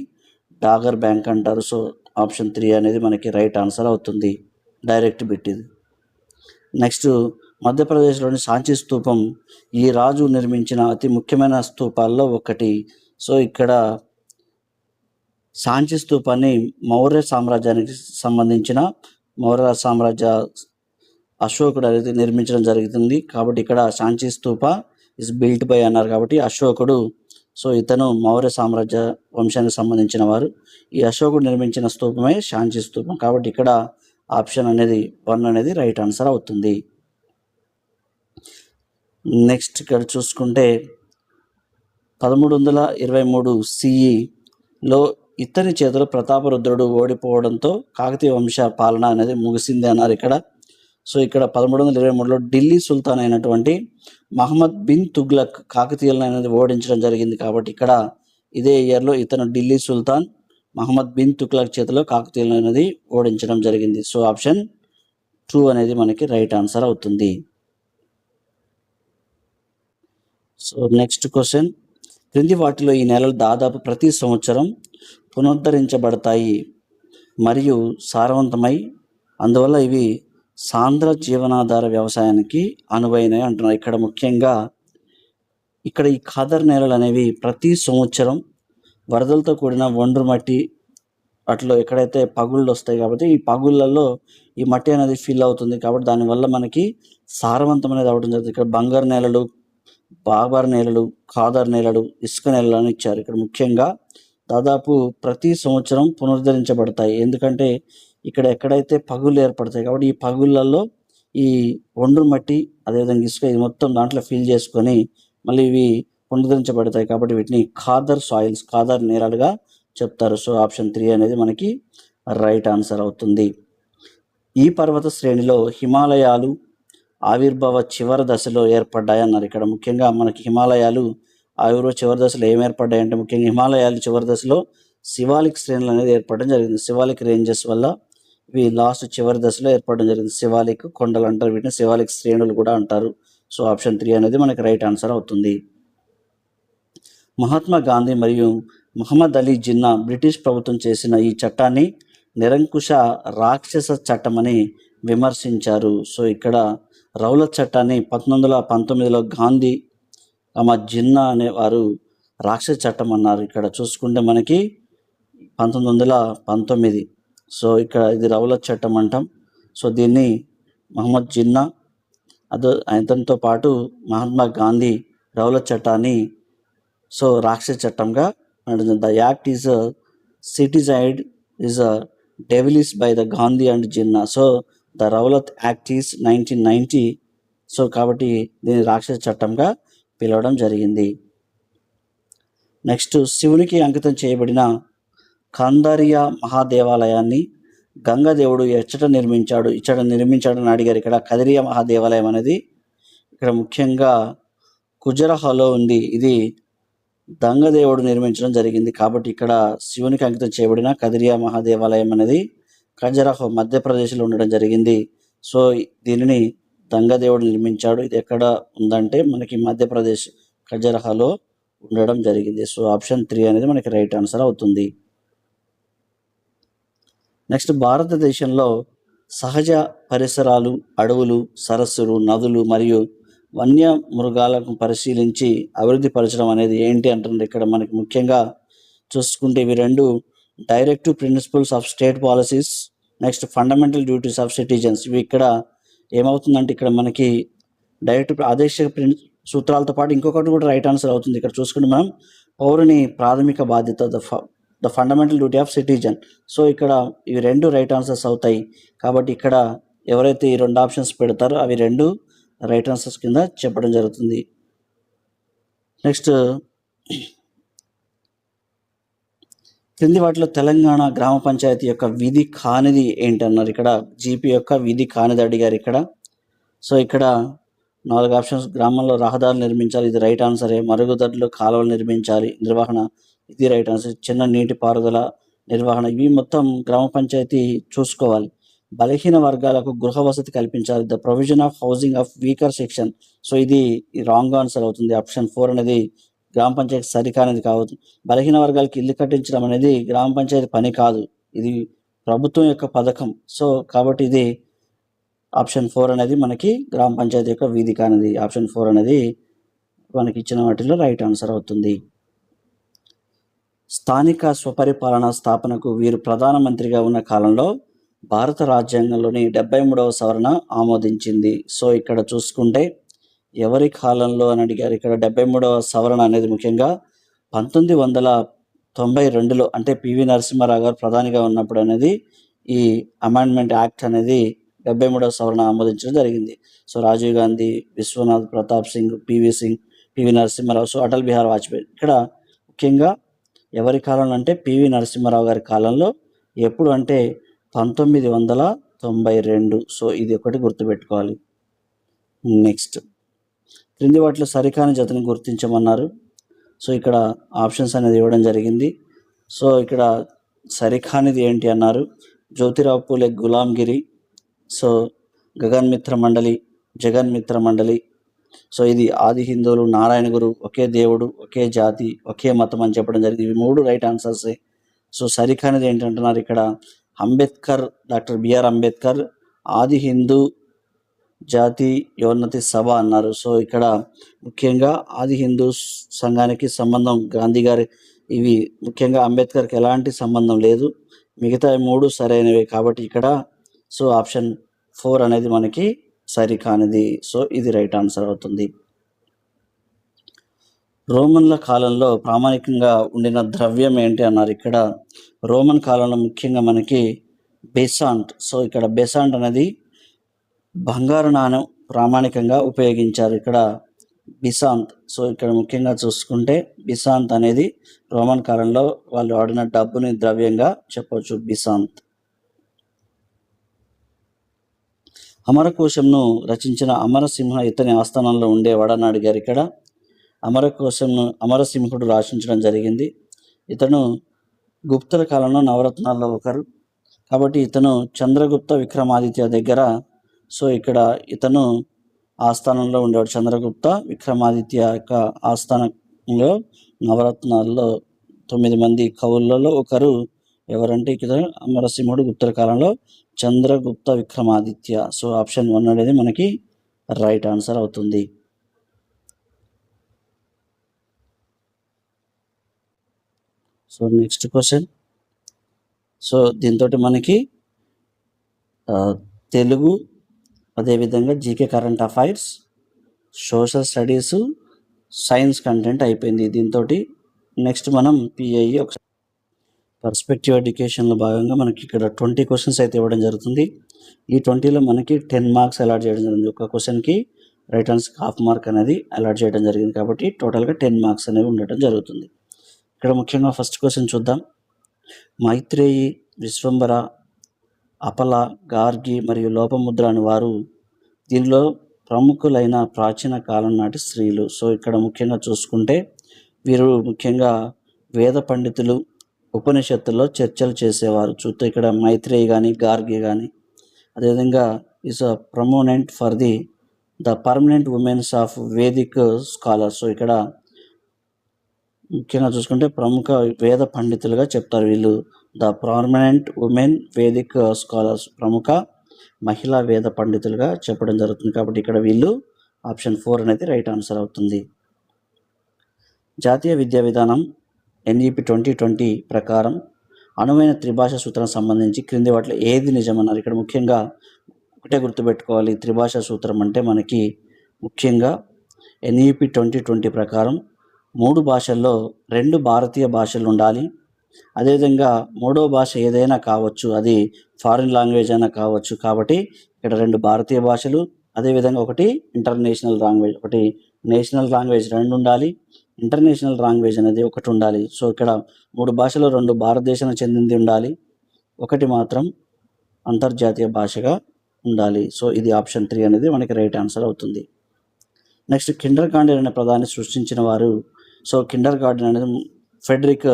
డాగర్ బ్యాంక్ అంటారు. సో ఆప్షన్ 3 అనేది మనకి రైట్ ఆన్సర్ అవుతుంది. డైరెక్ట్ బిట్ ఇది. నెక్స్ట్ మధ్యప్రదేశ్లోని సాంచి స్తూపం ఈ రాజు నిర్మించిన అతి ముఖ్యమైన స్తూపాల్లో ఒకటి. సో ఇక్కడ సాంచి స్తూపాన్ని మౌర్య సామ్రాజ్యానికి సంబంధించిన మౌర్య సామ్రాజ్య అశోకుడు అనేది నిర్మించడం జరుగుతుంది. కాబట్టి ఇక్కడ Sanchi Stupa is built by అన్నారు. కాబట్టి అశోకుడు, సో ఇతను మౌర్య సామ్రాజ్య వంశానికి సంబంధించిన వారు. ఈ అశోకుడు నిర్మించిన స్తూపమే సాంచి స్తూపం. కాబట్టి ఇక్కడ ఆప్షన్ అనేది 1 అనేది రైట్ ఆన్సర్ అవుతుంది. నెక్స్ట్ ఇక్కడ చూసుకుంటే 1323 CEలో ఇతని చేతిలో ప్రతాపరుద్రుడు ఓడిపోవడంతో కాకతీయ వంశ పాలన అనేది ముగిసింది అన్నారు ఇక్కడ. సో ఇక్కడ 1323లో ఢిల్లీ సుల్తాన్ అయినటువంటి మహమ్మద్ బిన్ తుగ్లక్ కాకతీయులను అనేది ఓడించడం జరిగింది. కాబట్టి ఇక్కడ ఇదే ఇయర్లో ఇతను ఢిల్లీ సుల్తాన్ మహమ్మద్ బిన్ తుగ్లక్ చేతిలో కాకతీయులను అనేది ఓడించడం జరిగింది. సో ఆప్షన్ 2 అనేది మనకి రైట్ ఆన్సర్ అవుతుంది. సో నెక్స్ట్ క్వశ్చన్, క్రింది వాటిలో ఈ నెలలు దాదాపు ప్రతి సంవత్సరం పునరుద్ధరించబడతాయి మరియు సారవంతమై అందువల్ల ఇవి సాంద్ర జీవనాధార వ్యవసాయానికి అనువైనవి అంటున్నారు. ఇక్కడ ముఖ్యంగా ఇక్కడ ఈ ఖాదర్ నేలలు అనేవి ప్రతి సంవత్సరం వరదలతో కూడిన ఒండ్రు మట్టి వాటిలో ఎక్కడైతే పగుళ్ళు వస్తాయి కాబట్టి ఈ పగుళ్ళల్లో ఈ మట్టి అనేది ఫిల్ అవుతుంది కాబట్టి దానివల్ల మనకి సారవంతం అనేది అవడం జరుగుతుంది. ఇక్కడ బంగారు నేలలు, బాబర్ నేలలు, ఖాదర్ నేలలు, ఇసుక నేలలు అని ఇచ్చారు. ఇక్కడ ముఖ్యంగా దాదాపు ప్రతి సంవత్సరం పునరుద్ధరించబడతాయి. ఎందుకంటే ఇక్కడ ఎక్కడైతే పగుళ్ళు ఏర్పడతాయి కాబట్టి ఈ పగుళ్ళల్లో ఈ ఒండ్రు మట్టి అదేవిధంగా ఇసుక ఇది మొత్తం దాంట్లో ఫిల్ చేసుకొని మళ్ళీ ఇవి పునరుద్ధరించబడతాయి కాబట్టి వీటిని ఖాదర్ సాయిల్స్, ఖాదర్ నేలలుగా చెప్తారు. సో ఆప్షన్ 3 అనేది మనకి రైట్ ఆన్సర్ అవుతుంది. ఈ పర్వత శ్రేణిలో హిమాలయాలు ఆవిర్భావ చివరి దశలో ఏర్పడ్డాయి అన్నారు. ఇక్కడ ముఖ్యంగా మనకి హిమాలయాలు ఆవిర్భావ చివరి దశలో ఏం ఏర్పడ్డాయి అంటే ముఖ్యంగా హిమాలయాలు చివరి దశలో శివాలిక్ శ్రేణులు అనేది ఏర్పడడం జరిగింది. శివాలిక్ రేంజెస్ వల్ల ఇవి లాస్ట్ చివరి దశలో ఏర్పడడం జరిగింది. శివాలిక్ కొండలు అంటారు, వీటిని శివాలిక్ శ్రేణులు కూడా అంటారు. సో ఆప్షన్ 3 అనేది మనకి రైట్ ఆన్సర్ అవుతుంది. మహాత్మా గాంధీ మరియు మహమ్మద్ అలీ జిన్నా బ్రిటిష్ ప్రభుత్వం చేసిన ఈ చట్టాన్ని నిరంకుశ రాక్షస చట్టం అని విమర్శించారు. సో ఇక్కడ రౌలత్ చట్టాన్ని 1919లో గాంధీ జిన్నా అనేవారు రాక్షస చట్టం అన్నారు. ఇక్కడ చూసుకుంటే మనకి 1919. సో ఇక్కడ ఇది రౌలత్ చట్టం అంటాం. సో దీన్ని మహమ్మద్ జిన్నా అతనితో పాటు మహాత్మా గాంధీ రౌలత్ చట్టాన్ని సో రాక్షస చట్టంగా నడుస్తుంది. The act is criticised is devilish by the Gandhi and Jinnah. So the Rowlatt act is 1990. So కాబట్టి దీన్ని రాక్షస చట్టంగా పిలవడం జరిగింది. నెక్స్ట్, శివునికి అంకితం చేయబడిన కందరియా మహాదేవాలయాన్ని గంగదేవుడు ఇచ్చట నిర్మించాడని అడిగారు. ఇక్కడ కదిరియా మహాదేవాలయం అనేది ఇక్కడ ముఖ్యంగా ఖుజరహోలో ఉంది. ఇది గంగదేవుడు నిర్మించడం జరిగింది కాబట్టి ఇక్కడ శివునికి అంకితం చేయబడిన కదిరియా మహాదేవాలయం అనేది ఖజురాహో మధ్యప్రదేశ్లో ఉండడం జరిగింది. సో దీనిని గంగదేవుడు నిర్మించాడు. ఇది ఎక్కడ ఉందంటే మనకి మధ్యప్రదేశ్ ఖజురాహోలో ఉండడం జరిగింది. సో ఆప్షన్ 3 అనేది మనకి రైట్ ఆన్సర్ అవుతుంది. నెక్స్ట్, భారతదేశంలో సహజ పరిసరాలు, అడవులు, సరస్సులు, నదులు మరియు వన్య మృగాలను పరిశీలించి అభివృద్ధి పరచడం అనేది ఏంటి అంటుంది. ఇక్కడ మనకి ముఖ్యంగా చూసుకుంటే ఇవి 2 directive principles of state policies, next fundamental duties of citizens. ఇవి ఇక్కడ ఏమవుతుందంటే ఇక్కడ మనకి డైరెక్ట్ ఆదేశ సూత్రాలతో పాటు ఇంకొకటి కూడా రైట్ ఆన్సర్ అవుతుంది. ఇక్కడ చూసుకుంటే మనం పౌరుని ప్రాథమిక బాధ్యత, the fundamental duty of citizen. So ఇక్కడ ఇవి 2 రైట్ ఆన్సర్స్ అవుతాయి కాబట్టి ఇక్కడ ఎవరైతే ఈ 2 ఆప్షన్స్ పెడతారో అవి 2 రైట్ ఆన్సర్స్ కింద చెప్పడం జరుగుతుంది. నెక్స్ట్, క్రింది వాటిలో తెలంగాణ గ్రామ పంచాయతీ యొక్క విధి కానిది ఏంటన్నారు. ఇక్కడ జీపీ యొక్క విధి కానిది అడిగారు ఇక్కడ. సో ఇక్కడ 4 ఆప్షన్స్. గ్రామంలో రహదారులు నిర్మించాలి, ఇది రైట్ ఆన్సరే. మరుగుదొడ్లు, కాలువలు నిర్మించాలి, నిర్వహణ, ఇది రైట్ ఆన్సర్. చిన్న నీటి పారుదల నిర్వహణ, ఇవి మొత్తం గ్రామ పంచాయతీ చూసుకోవాలి. బలహీన వర్గాలకు గృహ వసతి కల్పించాలి, the provision of housing of weaker section. So ఇది రాంగ్ ఆన్సర్ అవుతుంది. ఆప్షన్ 4 అనేది గ్రామ పంచాయతీ సరికానిది కావచ్చు. బలహీన వర్గాలకు ఇల్లు కట్టించడం అనేది గ్రామ పంచాయతీ పని కాదు, ఇది ప్రభుత్వం యొక్క పథకం. సో కాబట్టి ఇది ఆప్షన్ 4 అనేది మనకి గ్రామ పంచాయతీ యొక్క విధి కానిది. ఆప్షన్ 4 అనేది మనకి ఇచ్చిన వాటిలో రైట్ ఆన్సర్ అవుతుంది. స్థానిక స్వపరిపాలన స్థాపనకు వీరు ప్రధానమంత్రిగా ఉన్న కాలంలో భారత రాజ్యాంగంలోని 73వ సవరణ ఆమోదించింది. సో ఇక్కడ చూసుకుంటే ఎవరి కాలంలో అని అడిగారు. ఇక్కడ 73వ సవరణ అనేది ముఖ్యంగా 1992లో అంటే పివి నరసింహారావు గారు ప్రధానిగా ఉన్నప్పుడు అనేది ఈ అమెండ్మెంట్ యాక్ట్ అనేది 73వ సవరణ ఆమోదించడం జరిగింది. So Rajiv Gandhi, Vishwanath Pratap Singh, PV Narasimha Rao, so Atal Bihari Vajpayee. ఇక్కడ ముఖ్యంగా ఎవరి కాలంలో అంటే పివి నరసింహారావు గారి కాలంలో. ఎప్పుడు అంటే 1992. సో ఇది ఒకటి గుర్తుపెట్టుకోవాలి. నెక్స్ట్, క్రింది వాటిలో సరికాని జతని గుర్తించమన్నారు. సో ఇక్కడ ఆప్షన్స్ అనేది ఇవ్వడం జరిగింది. సో ఇక్కడ సరికానిది ఏంటి అన్నారు. జ్యోతిరావు పూలే గులాంగిరి, సో గగన్ మిత్ర మండలి, జగన్ మిత్ర మండలి. సో ఇది ఆది హిందువులు, నారాయణ గురు, ఒకే దేవుడు, ఒకే జాతి, ఒకే మతం అని చెప్పడం జరిగింది. ఇవి 3 రైట్ ఆన్సర్సే. సో సరికానిది ఏంటంటున్నారు ఇక్కడ. అంబేద్కర్, డాక్టర్ బిఆర్ అంబేద్కర్, ఆది హిందూ జాతీయోన్నతి సభ అన్నారు. సో ఇక్కడ ముఖ్యంగా ఆది హిందూ సంఘానికి సంబంధం గాంధీ గారి ఇవి ముఖ్యంగా అంబేద్కర్కి ఎలాంటి సంబంధం లేదు. మిగతా 3 సరైనవి కాబట్టి ఇక్కడ సో ఆప్షన్ 4 అనేది మనకి సరికానిది. సో ఇది రైట్ ఆన్సర్ అవుతుంది. రోమన్ల కాలంలో ప్రామాణికంగా ఉండిన ద్రవ్యం ఏంటి అన్నారు. ఇక్కడ రోమన్ కాలంలో ముఖ్యంగా మనకి బెసాంట్. సో ఇక్కడ బెసాంట్ అనేది బంగారు నాణెం ప్రామాణికంగా ఉపయోగించారు. ఇక్కడ బిసాంత్. సో ఇక్కడ ముఖ్యంగా చూసుకుంటే బిసాంత్ అనేది రోమన్ కాలంలో వాళ్ళు వాడిన డబ్బుని ద్రవ్యంగా చెప్పవచ్చు, బిసాంత్. అమరకోశంను రచించిన అమరసింహ ఇతని ఆస్థానంలో ఉండేవాడని అడిగారు. ఇక్కడ అమరకోశంను అమరసింహుడు రచించడం జరిగింది. ఇతను గుప్తుల కాలంలో నవరత్నాల్లో ఒకరు కాబట్టి ఇతను చంద్రగుప్త విక్రమాదిత్య దగ్గర సో ఇక్కడ ఇతను ఆస్థానంలో ఉండేవాడు. చంద్రగుప్త విక్రమాదిత్య యొక్క ఆస్థానంలో నవరత్నాల్లో 9 మంది కవులలో ఒకరు ఎవరంటే ఇక్కడ అమరసింహుడు గుప్తుల కాలంలో చంద్రగుప్త విక్రమాదిత్య. సో ఆప్షన్ 1 అనేది మనకి రైట్ ఆన్సర్ అవుతుంది. So next question. సో దీంతో మనకి తెలుగు, అదేవిధంగా GK current affairs, social studies, science content అయిపోయింది. దీంతో నెక్స్ట్ మనం పిఐఈ ఒకసారి పర్స్పెక్టివ్ ఎడ్యుకేషన్లో భాగంగా మనకి ఇక్కడ 20 క్వశ్చన్స్ అయితే ఇవ్వడం జరుగుతుంది. ఈ 20లో మనకి 10 మార్క్స్ అలాట్ చేయడం జరిగింది. ఒక క్వశ్చన్కి రైట్ ఆన్సర్ హాఫ్ మార్క్ అనేది అలాట్ చేయడం జరిగింది కాబట్టి టోటల్గా 10 మార్క్స్ అనేవి ఉండటం జరుగుతుంది. ఇక్కడ ముఖ్యంగా ఫస్ట్ క్వశ్చన్ చూద్దాం. మైత్రేయి, విశ్వంబర, అపల, గార్గి మరియు లోపముద్ర అని వారు దీనిలో ప్రముఖులైన ప్రాచీన కాలం నాటి స్త్రీలు. సో ఇక్కడ ముఖ్యంగా చూసుకుంటే వీరు ముఖ్యంగా వేద పండితులు, ఉపనిషత్తుల్లో చర్చలు చేసేవారు. చూస్తే ఇక్కడ మైత్రేయి కానీ గార్గి కానీ, అదేవిధంగా is a prominent for the permanent women's of Vedic scholars. So ఇక్కడ ముఖ్యంగా చూసుకుంటే ప్రముఖ వేద పండితులుగా చెప్తారు వీళ్ళు. The permanent women Vedic scholars, ప్రముఖ మహిళా వేద పండితులుగా చెప్పడం జరుగుతుంది కాబట్టి ఇక్కడ వీళ్ళు ఆప్షన్ 4 అనేది రైట్ ఆన్సర్ అవుతుంది. జాతీయ విద్యా విధానం NEP 2020 ప్రకారం అనువైన త్రిభాష సూత్రం సంబంధించి క్రింది వాటిలో ఏది నిజమన్నారు. ఇక్కడ ముఖ్యంగా ఒకటే గుర్తుపెట్టుకోవాలి, త్రిభాష సూత్రం అంటే మనకి ముఖ్యంగా NEP 2020 ప్రకారం 3 భాషల్లో 2 భారతీయ భాషలు ఉండాలి. అదేవిధంగా 3వ భాష ఏదైనా కావచ్చు, అది ఫారిన్ లాంగ్వేజ్ అయినా కావచ్చు. కాబట్టి ఇక్కడ 2 భారతీయ భాషలు, అదేవిధంగా ఒకటి ఇంటర్నేషనల్ లాంగ్వేజ్, ఒకటి నేషనల్ లాంగ్వేజ్ 2 ఉండాలి, ఇంటర్నేషనల్ లాంగ్వేజ్ అనేది 1 ఉండాలి. సో ఇక్కడ 3 భాషలో 2 భారతదేశానికి చెందింది ఉండాలి, 1 మాత్రం అంతర్జాతీయ భాషగా ఉండాలి. సో ఇది ఆప్షన్ 3 అనేది మనకి రైట్ ఆన్సర్ అవుతుంది. నెక్స్ట్, కిండర్ గార్డెన్ అనే పదాన్ని సృష్టించిన వారు. సో కిండర్ గార్డెన్ అనేది ఫ్రెడరిక్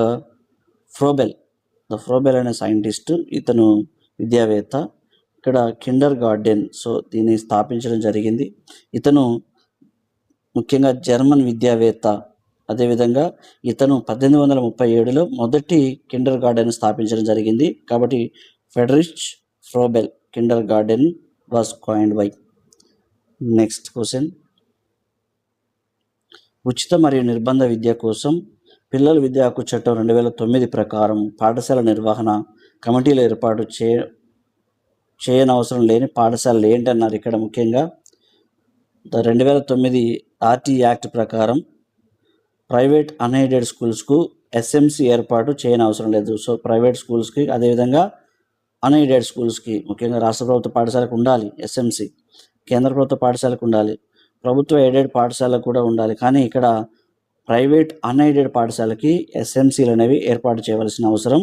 ఫ్రోబెల్ అనే సైంటిస్ట్, ఇతను విద్యావేత్త. ఇక్కడ కిండర్ గార్డెన్ సో దీన్ని స్థాపించడం జరిగింది. ఇతను ముఖ్యంగా జర్మన్ విద్యావేత్త. అదేవిధంగా ఇతను 1837లో మొదటి కిండర్ గార్డెన్ స్థాపించడం జరిగింది. కాబట్టి Friedrich Froebel kindergarten was coined by. Next question. ఉచిత మరియు నిర్బంధ విద్య కోసం పిల్లల విద్యా హక్కు చట్టం 2009 ప్రకారం పాఠశాల నిర్వహణ కమిటీలు ఏర్పాటు చేయనవసరం లేని పాఠశాలలు ఏంటన్నారు. ఇక్కడ ముఖ్యంగా 2009 RT యాక్ట్ ప్రకారం ప్రైవేట్ అన్ఎయిడెడ్ స్కూల్స్కు SMC ఏర్పాటు చేయనవసరం లేదు. సో ప్రైవేట్ స్కూల్స్కి, అదేవిధంగా అన్ఎయిడెడ్ స్కూల్స్కి, ముఖ్యంగా రాష్ట్ర ప్రభుత్వ పాఠశాలకు ఉండాలి SMC, కేంద్ర ప్రభుత్వ పాఠశాలకు ఉండాలి, ప్రభుత్వ ఎయిడెడ్ పాఠశాలకు కూడా ఉండాలి. కానీ ఇక్కడ ప్రైవేట్ అన్ఎయిడెడ్ పాఠశాలకి SMCలు అనేవి ఏర్పాటు చేయవలసిన అవసరం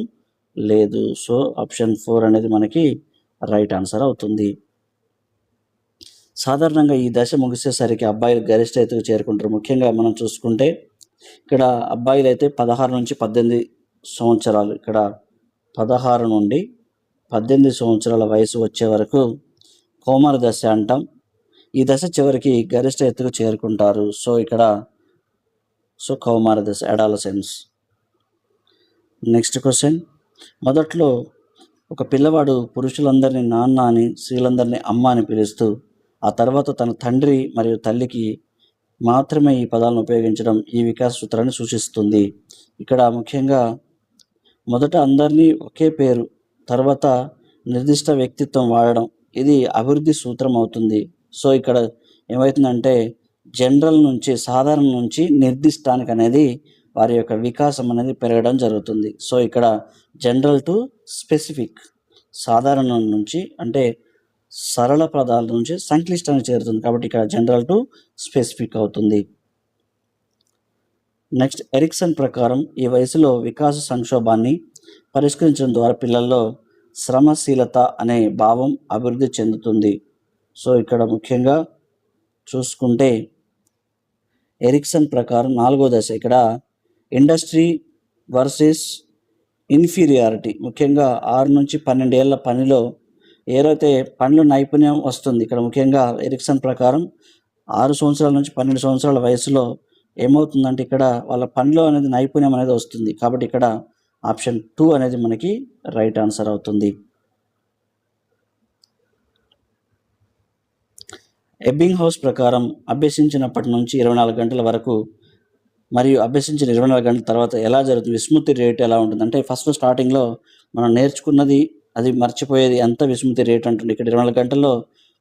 లేదు. సో ఆప్షన్ 4 అనేది మనకి రైట్ ఆన్సర్ అవుతుంది. సాధారణంగా ఈ దశ ముగిసేసరికి అబ్బాయిలు గరిష్ట ఎత్తుకు చేరుకుంటారు. ముఖ్యంగా మనం చూసుకుంటే ఇక్కడ అబ్బాయిలు అయితే 16 నుంచి 18 సంవత్సరాలు, ఇక్కడ 16 నుండి 18 సంవత్సరాల వయసు వచ్చే వరకు కౌమార దశ అంటాం. ఈ దశ చివరికి గరిష్ట ఎత్తుకు చేరుకుంటారు. సో ఇక్కడ కౌమార దశ, అడాలసెన్స్. Next question. మొదట్లో ఒక పిల్లవాడు పురుషులందరినీ నాన్న అని, స్త్రీలందరినీ అమ్మ అని పిలుస్తూ, ఆ తర్వాత తన తండ్రి మరియు తల్లికి మాత్రమే ఈ పదాలను ఉపయోగించడం ఈ వికాస సూత్రాన్ని సూచిస్తుంది. ఇక్కడ ముఖ్యంగా మొదట అందరినీ ఒకే పేరు, తర్వాత నిర్దిష్ట వ్యక్తిత్వం వాడడం, ఇది అభివృద్ధి సూత్రం అవుతుంది. సో ఇక్కడ ఏమవుతుందంటే జనరల్ నుంచి, సాధారణ నుంచి నిర్దిష్టానికి అనేది వారి యొక్క వికాసం అనేది పెరగడం జరుగుతుంది. సో ఇక్కడ జనరల్ టు స్పెసిఫిక్, సాధారణం నుంచి అంటే సరళ పదాల నుంచి సంక్లిష్టానికి చేరుతుంది. కాబట్టి ఇక్కడ జనరల్ టు స్పెసిఫిక్ అవుతుంది. నెక్స్ట్, ఎరిక్సన్ ప్రకారం ఈ వయసులో వికాస సంక్షోభాన్ని పరిష్కరించడం ద్వారా పిల్లల్లో శ్రమశీలత అనే భావం అభివృద్ధి చెందుతుంది. సో ఇక్కడ ముఖ్యంగా చూసుకుంటే ఎరిక్సన్ ప్రకారం 4వ దశ ఇక్కడ ఇండస్ట్రీ వర్సెస్ ఇన్ఫీరియారిటీ. ముఖ్యంగా 6 నుంచి 12 ఏళ్ల పనిలో ఏదైతే పనిలో నైపుణ్యం వస్తుంది, ఇక్కడ ముఖ్యంగా ఎరిక్సన్ ప్రకారం 6 సంవత్సరాల నుంచి 12 సంవత్సరాల వయసులో ఏమవుతుందంటే ఇక్కడ వాళ్ళ పనిలో అనేది నైపుణ్యం అనేది వస్తుంది. కాబట్టి ఇక్కడ ఆప్షన్ 2 అనేది మనకి రైట్ ఆన్సర్ అవుతుంది. ఎబ్బింగ్ హౌస్ ప్రకారం అభ్యసించినప్పటి నుంచి 24 గంటల వరకు మరియు అభ్యసించిన 24 గంటల తర్వాత ఎలా జరుగుతుంది, విస్మృతి రేట్ ఎలా ఉంటుందంటే ఫస్ట్ స్టార్టింగ్లో మనం నేర్చుకున్నది అది మర్చిపోయేది ఎంత విస్మృతి రేట్ అంటుంది. ఇక్కడ 24 గంటల్లో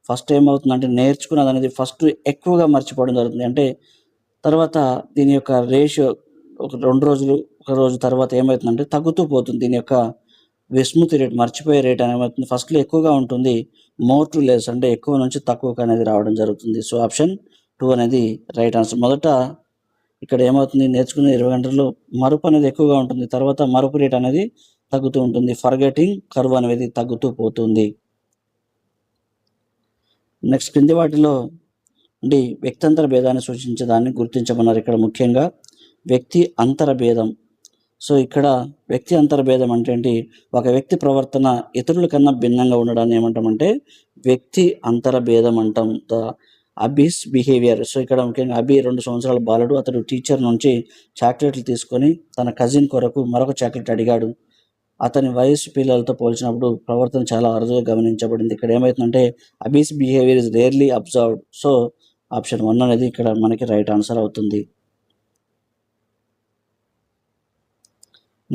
ఫస్ట్ ఏమవుతుందంటే నేర్చుకున్నది అనేది ఫస్ట్ ఎక్కువగా మర్చిపోవడం జరుగుతుంది. అంటే తర్వాత దీని యొక్క రేషియో ఒక 2 రోజులు, ఒక రోజు తర్వాత ఏమవుతుందంటే తగ్గుతూ పోతుంది. దీని యొక్క విస్మృతి రేట్, మర్చిపోయే రేట్ ఏమవుతుంది, ఫస్ట్లో ఎక్కువగా ఉంటుంది, మోర్ టు లెస్ అంటే ఎక్కువ నుంచి తక్కువగా అనేది రావడం జరుగుతుంది. సో ఆప్షన్ 2 అనేది రైట్ ఆన్సర్. మొదట ఇక్కడ ఏమవుతుంది, నేర్చుకునే 20 గంటల్లో మరుపు అనేది ఎక్కువగా ఉంటుంది, తర్వాత మరుపు రేట్ అనేది తగ్గుతూ ఉంటుంది, ఫర్గెటింగ్ కర్వ్ అనేది తగ్గుతూ పోతుంది. నెక్స్ట్, క్రింది వాటిలో అంటే వ్యక్తంతర భేదాన్ని సూచించే దాన్ని గుర్తించమన్నారు. ఇక్కడ ముఖ్యంగా వ్యక్తి అంతర భేదం. సో ఇక్కడ వ్యక్తి అంతర భేదం అంటే ఏంటి, ఒక వ్యక్తి ప్రవర్తన ఇతరుల కన్నా భిన్నంగా ఉండడాన్ని ఏమంటామంటే వ్యక్తి అంతర భేదం అంటాం. The అబీస్ behaviour. సో ఇక్కడ ముఖ్యంగా అబీ 2 సంవత్సరాల బాలుడు, అతడు టీచర్ నుంచి చాక్లెట్లు తీసుకొని తన కజిన్ కొరకు మరొక చాక్లెట్ అడిగాడు. అతని వయసు పిల్లలతో పోల్చినప్పుడు ప్రవర్తన చాలా అరుదుగా గమనించబడింది. ఇక్కడ ఏమవుతుందంటే abyss behaviour is rarely observed. So option 1 అనేది ఇక్కడ మనకి రైట్ ఆన్సర్ అవుతుంది.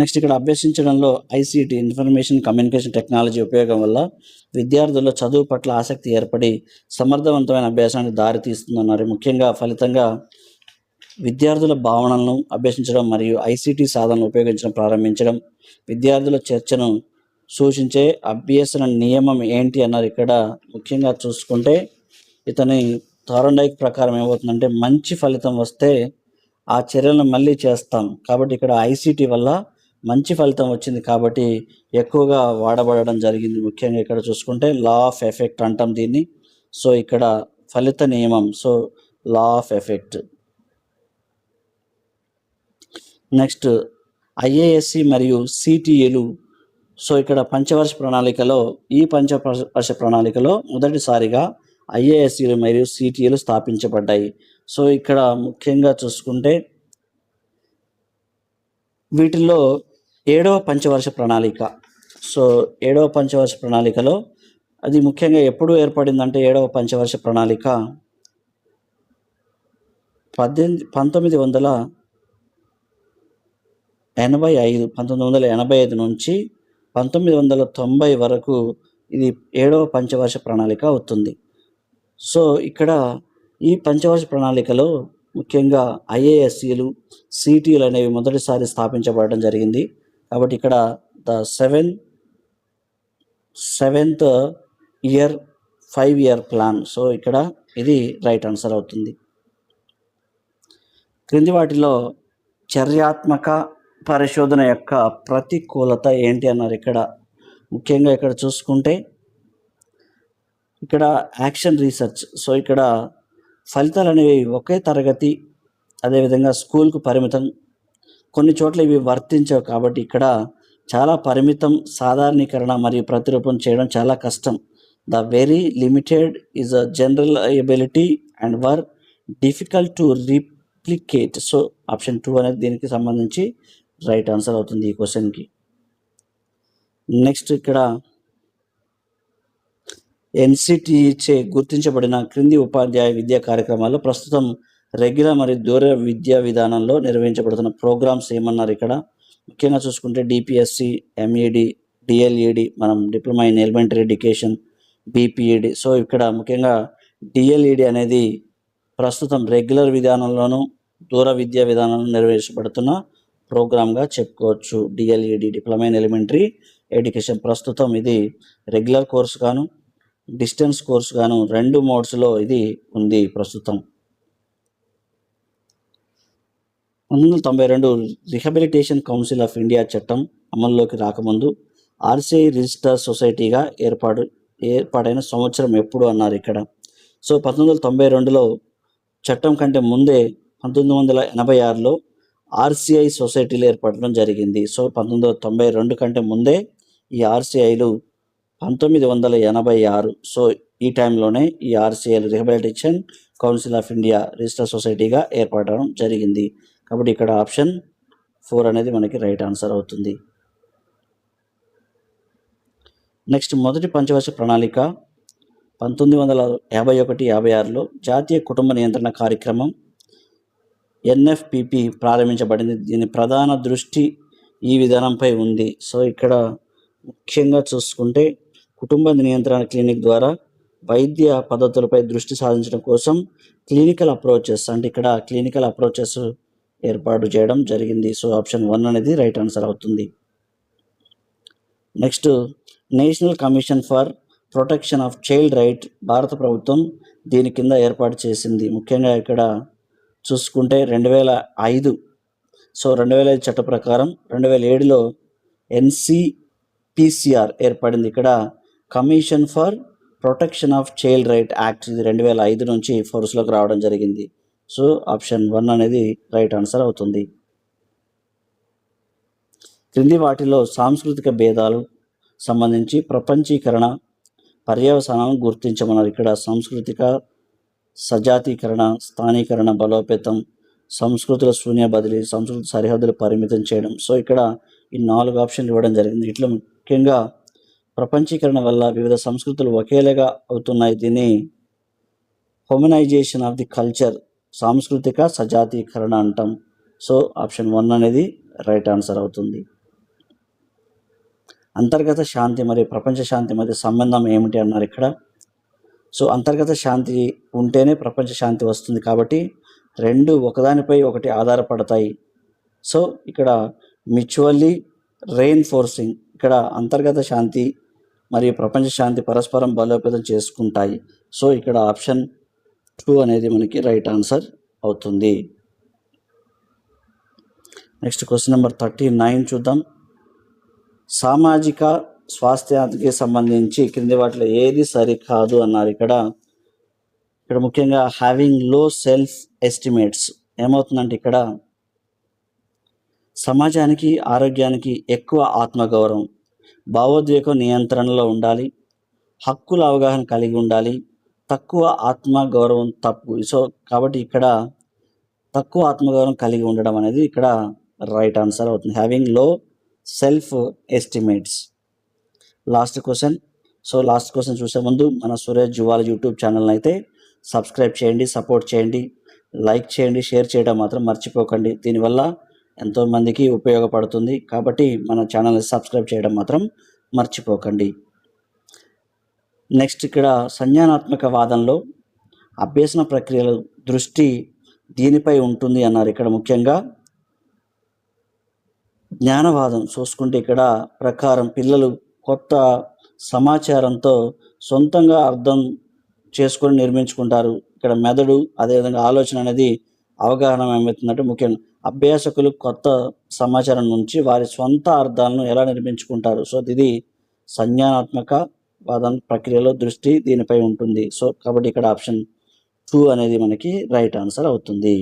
నెక్స్ట్, ఇక్కడ అభ్యసించడంలో ఐసీటీ, ఇన్ఫర్మేషన్ కమ్యూనికేషన్ టెక్నాలజీ ఉపయోగం వల్ల విద్యార్థుల్లో చదువు పట్ల ఆసక్తి ఏర్పడి సమర్థవంతమైన అభ్యాసానికి దారితీస్తుందన్నారు. ముఖ్యంగా ఫలితంగా విద్యార్థుల భావనలను అభ్యసించడం మరియు ఐసీటీ సాధనలు ఉపయోగించడం ప్రారంభించడం. విద్యార్థుల చర్చను సూచించే అభ్యసన నియమం ఏంటి అన్నారు. ఇక్కడ ముఖ్యంగా చూసుకుంటే ఇతని థార్న్డైక్ ప్రకారం ఏమవుతుందంటే మంచి ఫలితం వస్తే ఆ చర్యలను మళ్ళీ చేస్తాం. కాబట్టి ఇక్కడ ఐసీటీ వల్ల మంచి ఫలితం వచ్చింది కాబట్టి ఎక్కువగా వాడబడడం జరిగింది. ముఖ్యంగా ఇక్కడ చూసుకుంటే లా ఆఫ్ ఎఫెక్ట్ అంటాం దీన్ని. సో ఇక్కడ ఫలిత నియమం, so law of effect. Next, IASc మరియు సిటిఏలు. సో ఇక్కడ పంచవర్ష ప్రణాళికలో, ఈ పంచవర్ష ప్రణాళికలో మొదటిసారిగా ఐఏఎస్సీలు మరియు సిటిఏలు స్థాపించబడ్డాయి. సో ఇక్కడ ముఖ్యంగా చూసుకుంటే వీటిల్లో 7వ పంచవర్ష ప్రణాళిక. సో 7వ పంచవర్ష ప్రణాళికలో అది ముఖ్యంగా ఎప్పుడు ఏర్పడిందంటే 7వ పంచవర్ష ప్రణాళిక 1985 నుంచి 1990 వరకు ఇది 7వ పంచవర్ష ప్రణాళిక అవుతుంది. సో ఇక్కడ ఈ పంచవర్ష ప్రణాళికలో ముఖ్యంగా ఐఏఎస్సీలు, సిటీలు అనేవి మొదటిసారి స్థాపించబడడం జరిగింది. కాబట్టి ఇక్కడ the seventh year 5-year plan. So ఇక్కడ ఇది రైట్ ఆన్సర్ అవుతుంది. క్రింది వాటిలో చర్యాత్మక పరిశోధన యొక్క ప్రతికూలత ఏంటి అన్నారు. ఇక్కడ ముఖ్యంగా ఇక్కడ చూసుకుంటే ఇక్కడ యాక్షన్ రీసెర్చ్. సో ఇక్కడ ఫలితాలు అనేవి ఒకే తరగతి, అదేవిధంగా స్కూల్కు పరిమితం, కొన్ని చోట్ల ఇవి వర్తించవు. కాబట్టి ఇక్కడ చాలా పరిమితం, సాధారణీకరణ మరియు ప్రతిరూపం చేయడం చాలా కష్టం. The very limited is a general ability and were difficult to replicate. So option 2 అనేది దీనికి సంబంధించి రైట్ ఆన్సర్ అవుతుంది ఈ క్వశ్చన్కి. నెక్స్ట్ ఇక్కడ ఎన్సిటిచే గుర్తించబడిన క్రింది ఉపాధ్యాయ విద్యా కార్యక్రమాల్లో ప్రస్తుతం రెగ్యులర్ మరియు దూర విద్యా విధానంలో నిర్వహించబడుతున్న ప్రోగ్రామ్స్ ఏమన్నారు ఇక్కడ. ముఖ్యంగా చూసుకుంటే డిపిఎస్సి, ఎంఈడి, డిఎల్ఈడి, మనం diploma in elementary education, BPEd. So ఇక్కడ ముఖ్యంగా డిఎల్ఈడి అనేది ప్రస్తుతం రెగ్యులర్ విధానంలోనూ దూర విద్యా విధానంలో నిర్వహించబడుతున్న ప్రోగ్రామ్గా చెప్పుకోవచ్చు. DLED, diploma in elementary education. ప్రస్తుతం ఇది రెగ్యులర్ కోర్సు గాను డిస్టెన్స్ కోర్సు గాను 2 మోడ్స్లో ఇది ఉంది ప్రస్తుతం. 1992 రిహాబిలిటేషన్ కౌన్సిల్ ఆఫ్ ఇండియా చట్టం అమల్లోకి రాకముందు ఆర్సిఐ రిజిస్టర్ సొసైటీగా ఏర్పాటైన సంవత్సరం ఎప్పుడు అన్నారు ఇక్కడ. సో 1992లో చట్టం కంటే ముందే 1986లో ఆర్సిఐ సొసైటీలు ఏర్పడడం జరిగింది. సో 1992 కంటే ముందే ఈ ఆర్సిఐలు 1986. సో ఈ టైంలోనే ఈ ఆర్సిఐలు rehabilitation council of India register సొసైటీగా ఏర్పడడం జరిగింది. కాబట్టి ఇక్కడ ఆప్షన్ 4 అనేది మనకి రైట్ ఆన్సర్ అవుతుంది. నెక్స్ట్ మొదటి పంచవర్ష ప్రణాళిక 1951-56లో జాతీయ కుటుంబ నియంత్రణ కార్యక్రమం ఎన్ఎఫ్పిపి ప్రారంభించబడింది. దీని ప్రధాన దృష్టి ఈ విధానంపై ఉంది. సో ఇక్కడ ముఖ్యంగా చూసుకుంటే కుటుంబ నియంత్రణ క్లినిక్ ద్వారా వైద్య పద్ధతులపై దృష్టి సాధించడం కోసం క్లినికల్ అప్రోచెస్, అంటే ఇక్కడ క్లినికల్ అప్రోచెస్ ఏర్పాటు చేయడం జరిగింది. సో ఆప్షన్ 1 అనేది రైట్ ఆన్సర్ అవుతుంది. Next national commission for protection of child right భారత ప్రభుత్వం దీని కింద ఏర్పాటు చేసింది. ముఖ్యంగా ఇక్కడ చూసుకుంటే 2005. సో 2005 చట్ట ప్రకారం 2007లో ఎన్సిపిసిఆర్ ఏర్పడింది. ఇక్కడ commission for protection of child right act ఇది 2005 నుంచి ఫోర్స్లోకి రావడం జరిగింది. సో ఆప్షన్ 1 అనేది రైట్ ఆన్సర్ అవుతుంది. క్రింది వాటిలో సాంస్కృతిక భేదాలు సంబంధించి ప్రపంచీకరణ పర్యవసానాలను గుర్తించమన్నారు. ఇక్కడ సాంస్కృతిక సజాతీకరణ, స్థానీకరణ బలోపేతం, సంస్కృతుల శూన్య బదిలీ, సంస్కృతి సరిహద్దులు పరిమితం చేయడం. సో ఇక్కడ ఈ 4 ఆప్షన్లు ఇవ్వడం జరిగింది. ఇట్లా ముఖ్యంగా ప్రపంచీకరణ వల్ల వివిధ సంస్కృతులు ఒకేలాగా అవుతున్నాయి. దీన్ని హ్యూమనైజేషన్ ఆఫ్ ది కల్చర్, సాంస్కృతిక సజాతీకరణ అంటాం. సో ఆప్షన్ 1 అనేది రైట్ ఆన్సర్ అవుతుంది. అంతర్గత శాంతి మరియు ప్రపంచ శాంతి మధ్య సంబంధం ఏమిటి అన్నారు ఇక్కడ. సో అంతర్గత శాంతి ఉంటేనే ప్రపంచ శాంతి వస్తుంది. కాబట్టి 2 ఒకదానిపై ఒకటి ఆధారపడతాయి. సో ఇక్కడ మ్యూచువల్లీ రెయిన్ఫోర్సింగ్, ఇక్కడ అంతర్గత శాంతి మరియు ప్రపంచ శాంతి పరస్పరం బలోపేతం చేసుకుంటాయి. సో ఇక్కడ ఆప్షన్ 2 అనేది మనకి రైట్ ఆన్సర్ అవుతుంది. నెక్స్ట్ క్వశ్చన్ నెంబర్ 39 చూద్దాం. సామాజిక స్వాస్థ్యానికి సంబంధించి క్రింది వాటిలో ఏది సరికాదు అన్నారు ఇక్కడ. ముఖ్యంగా హ్యావింగ్ లో సెల్ఫ్ ఎస్టిమేట్స్ ఏమవుతుందంటే ఇక్కడ సమాజానికి ఆరోగ్యానికి ఎక్కువ ఆత్మగౌరవం, భావోద్వేగ నియంత్రణలో ఉండాలి, హక్కుల అవగాహన కలిగి ఉండాలి, తక్కువ ఆత్మగౌరవం తప్పు. సో కాబట్టి ఇక్కడ తక్కువ ఆత్మగౌరవం కలిగి ఉండడం అనేది ఇక్కడ రైట్ ఆన్సర్ అవుతుంది. హ్యావింగ్ లో సెల్ఫ్ ఎస్టిమేట్స్. లాస్ట్ క్వశ్చన్ చూసే ముందు మన సురేష్ జువాలజీ యూట్యూబ్ ఛానల్ని అయితే సబ్స్క్రైబ్ చేయండి, సపోర్ట్ చేయండి, లైక్ చేయండి, షేర్ చేయడం మాత్రం మర్చిపోకండి. దీనివల్ల ఎంతోమందికి ఉపయోగపడుతుంది. కాబట్టి మన ఛానల్ని సబ్స్క్రైబ్ చేయడం మాత్రం మర్చిపోకండి. నెక్స్ట్ ఇక్కడ సంజ్ఞానాత్మక వాదంలో అభ్యసన ప్రక్రియల దృష్టి దీనిపై ఉంటుంది అన్నారు. ఇక్కడ ముఖ్యంగా జ్ఞానవాదం చూసుకుంటే ఇక్కడ ప్రకారం పిల్లలు కొత్త సమాచారంతో సొంతంగా అర్థం చేసుకొని నిర్మించుకుంటారు. ఇక్కడ మెదడు అదేవిధంగా ఆలోచన అనేది అవగాహన ఏమవుతుందంటే ముఖ్యంగా అభ్యాసకులు కొత్త సమాచారం నుంచి వారి సొంత అర్థాలను ఎలా నిర్మించుకుంటారు. సో ఇది సంజ్ఞానాత్మక వాదన ప్రక్రియలో దృష్టి దీనిపై ఉంటుంది. సో కాబట్టి ఇక్కడ ఆప్షన్ 2 అనేది మనకి రైట్ ఆన్సర్ అవుతుంది.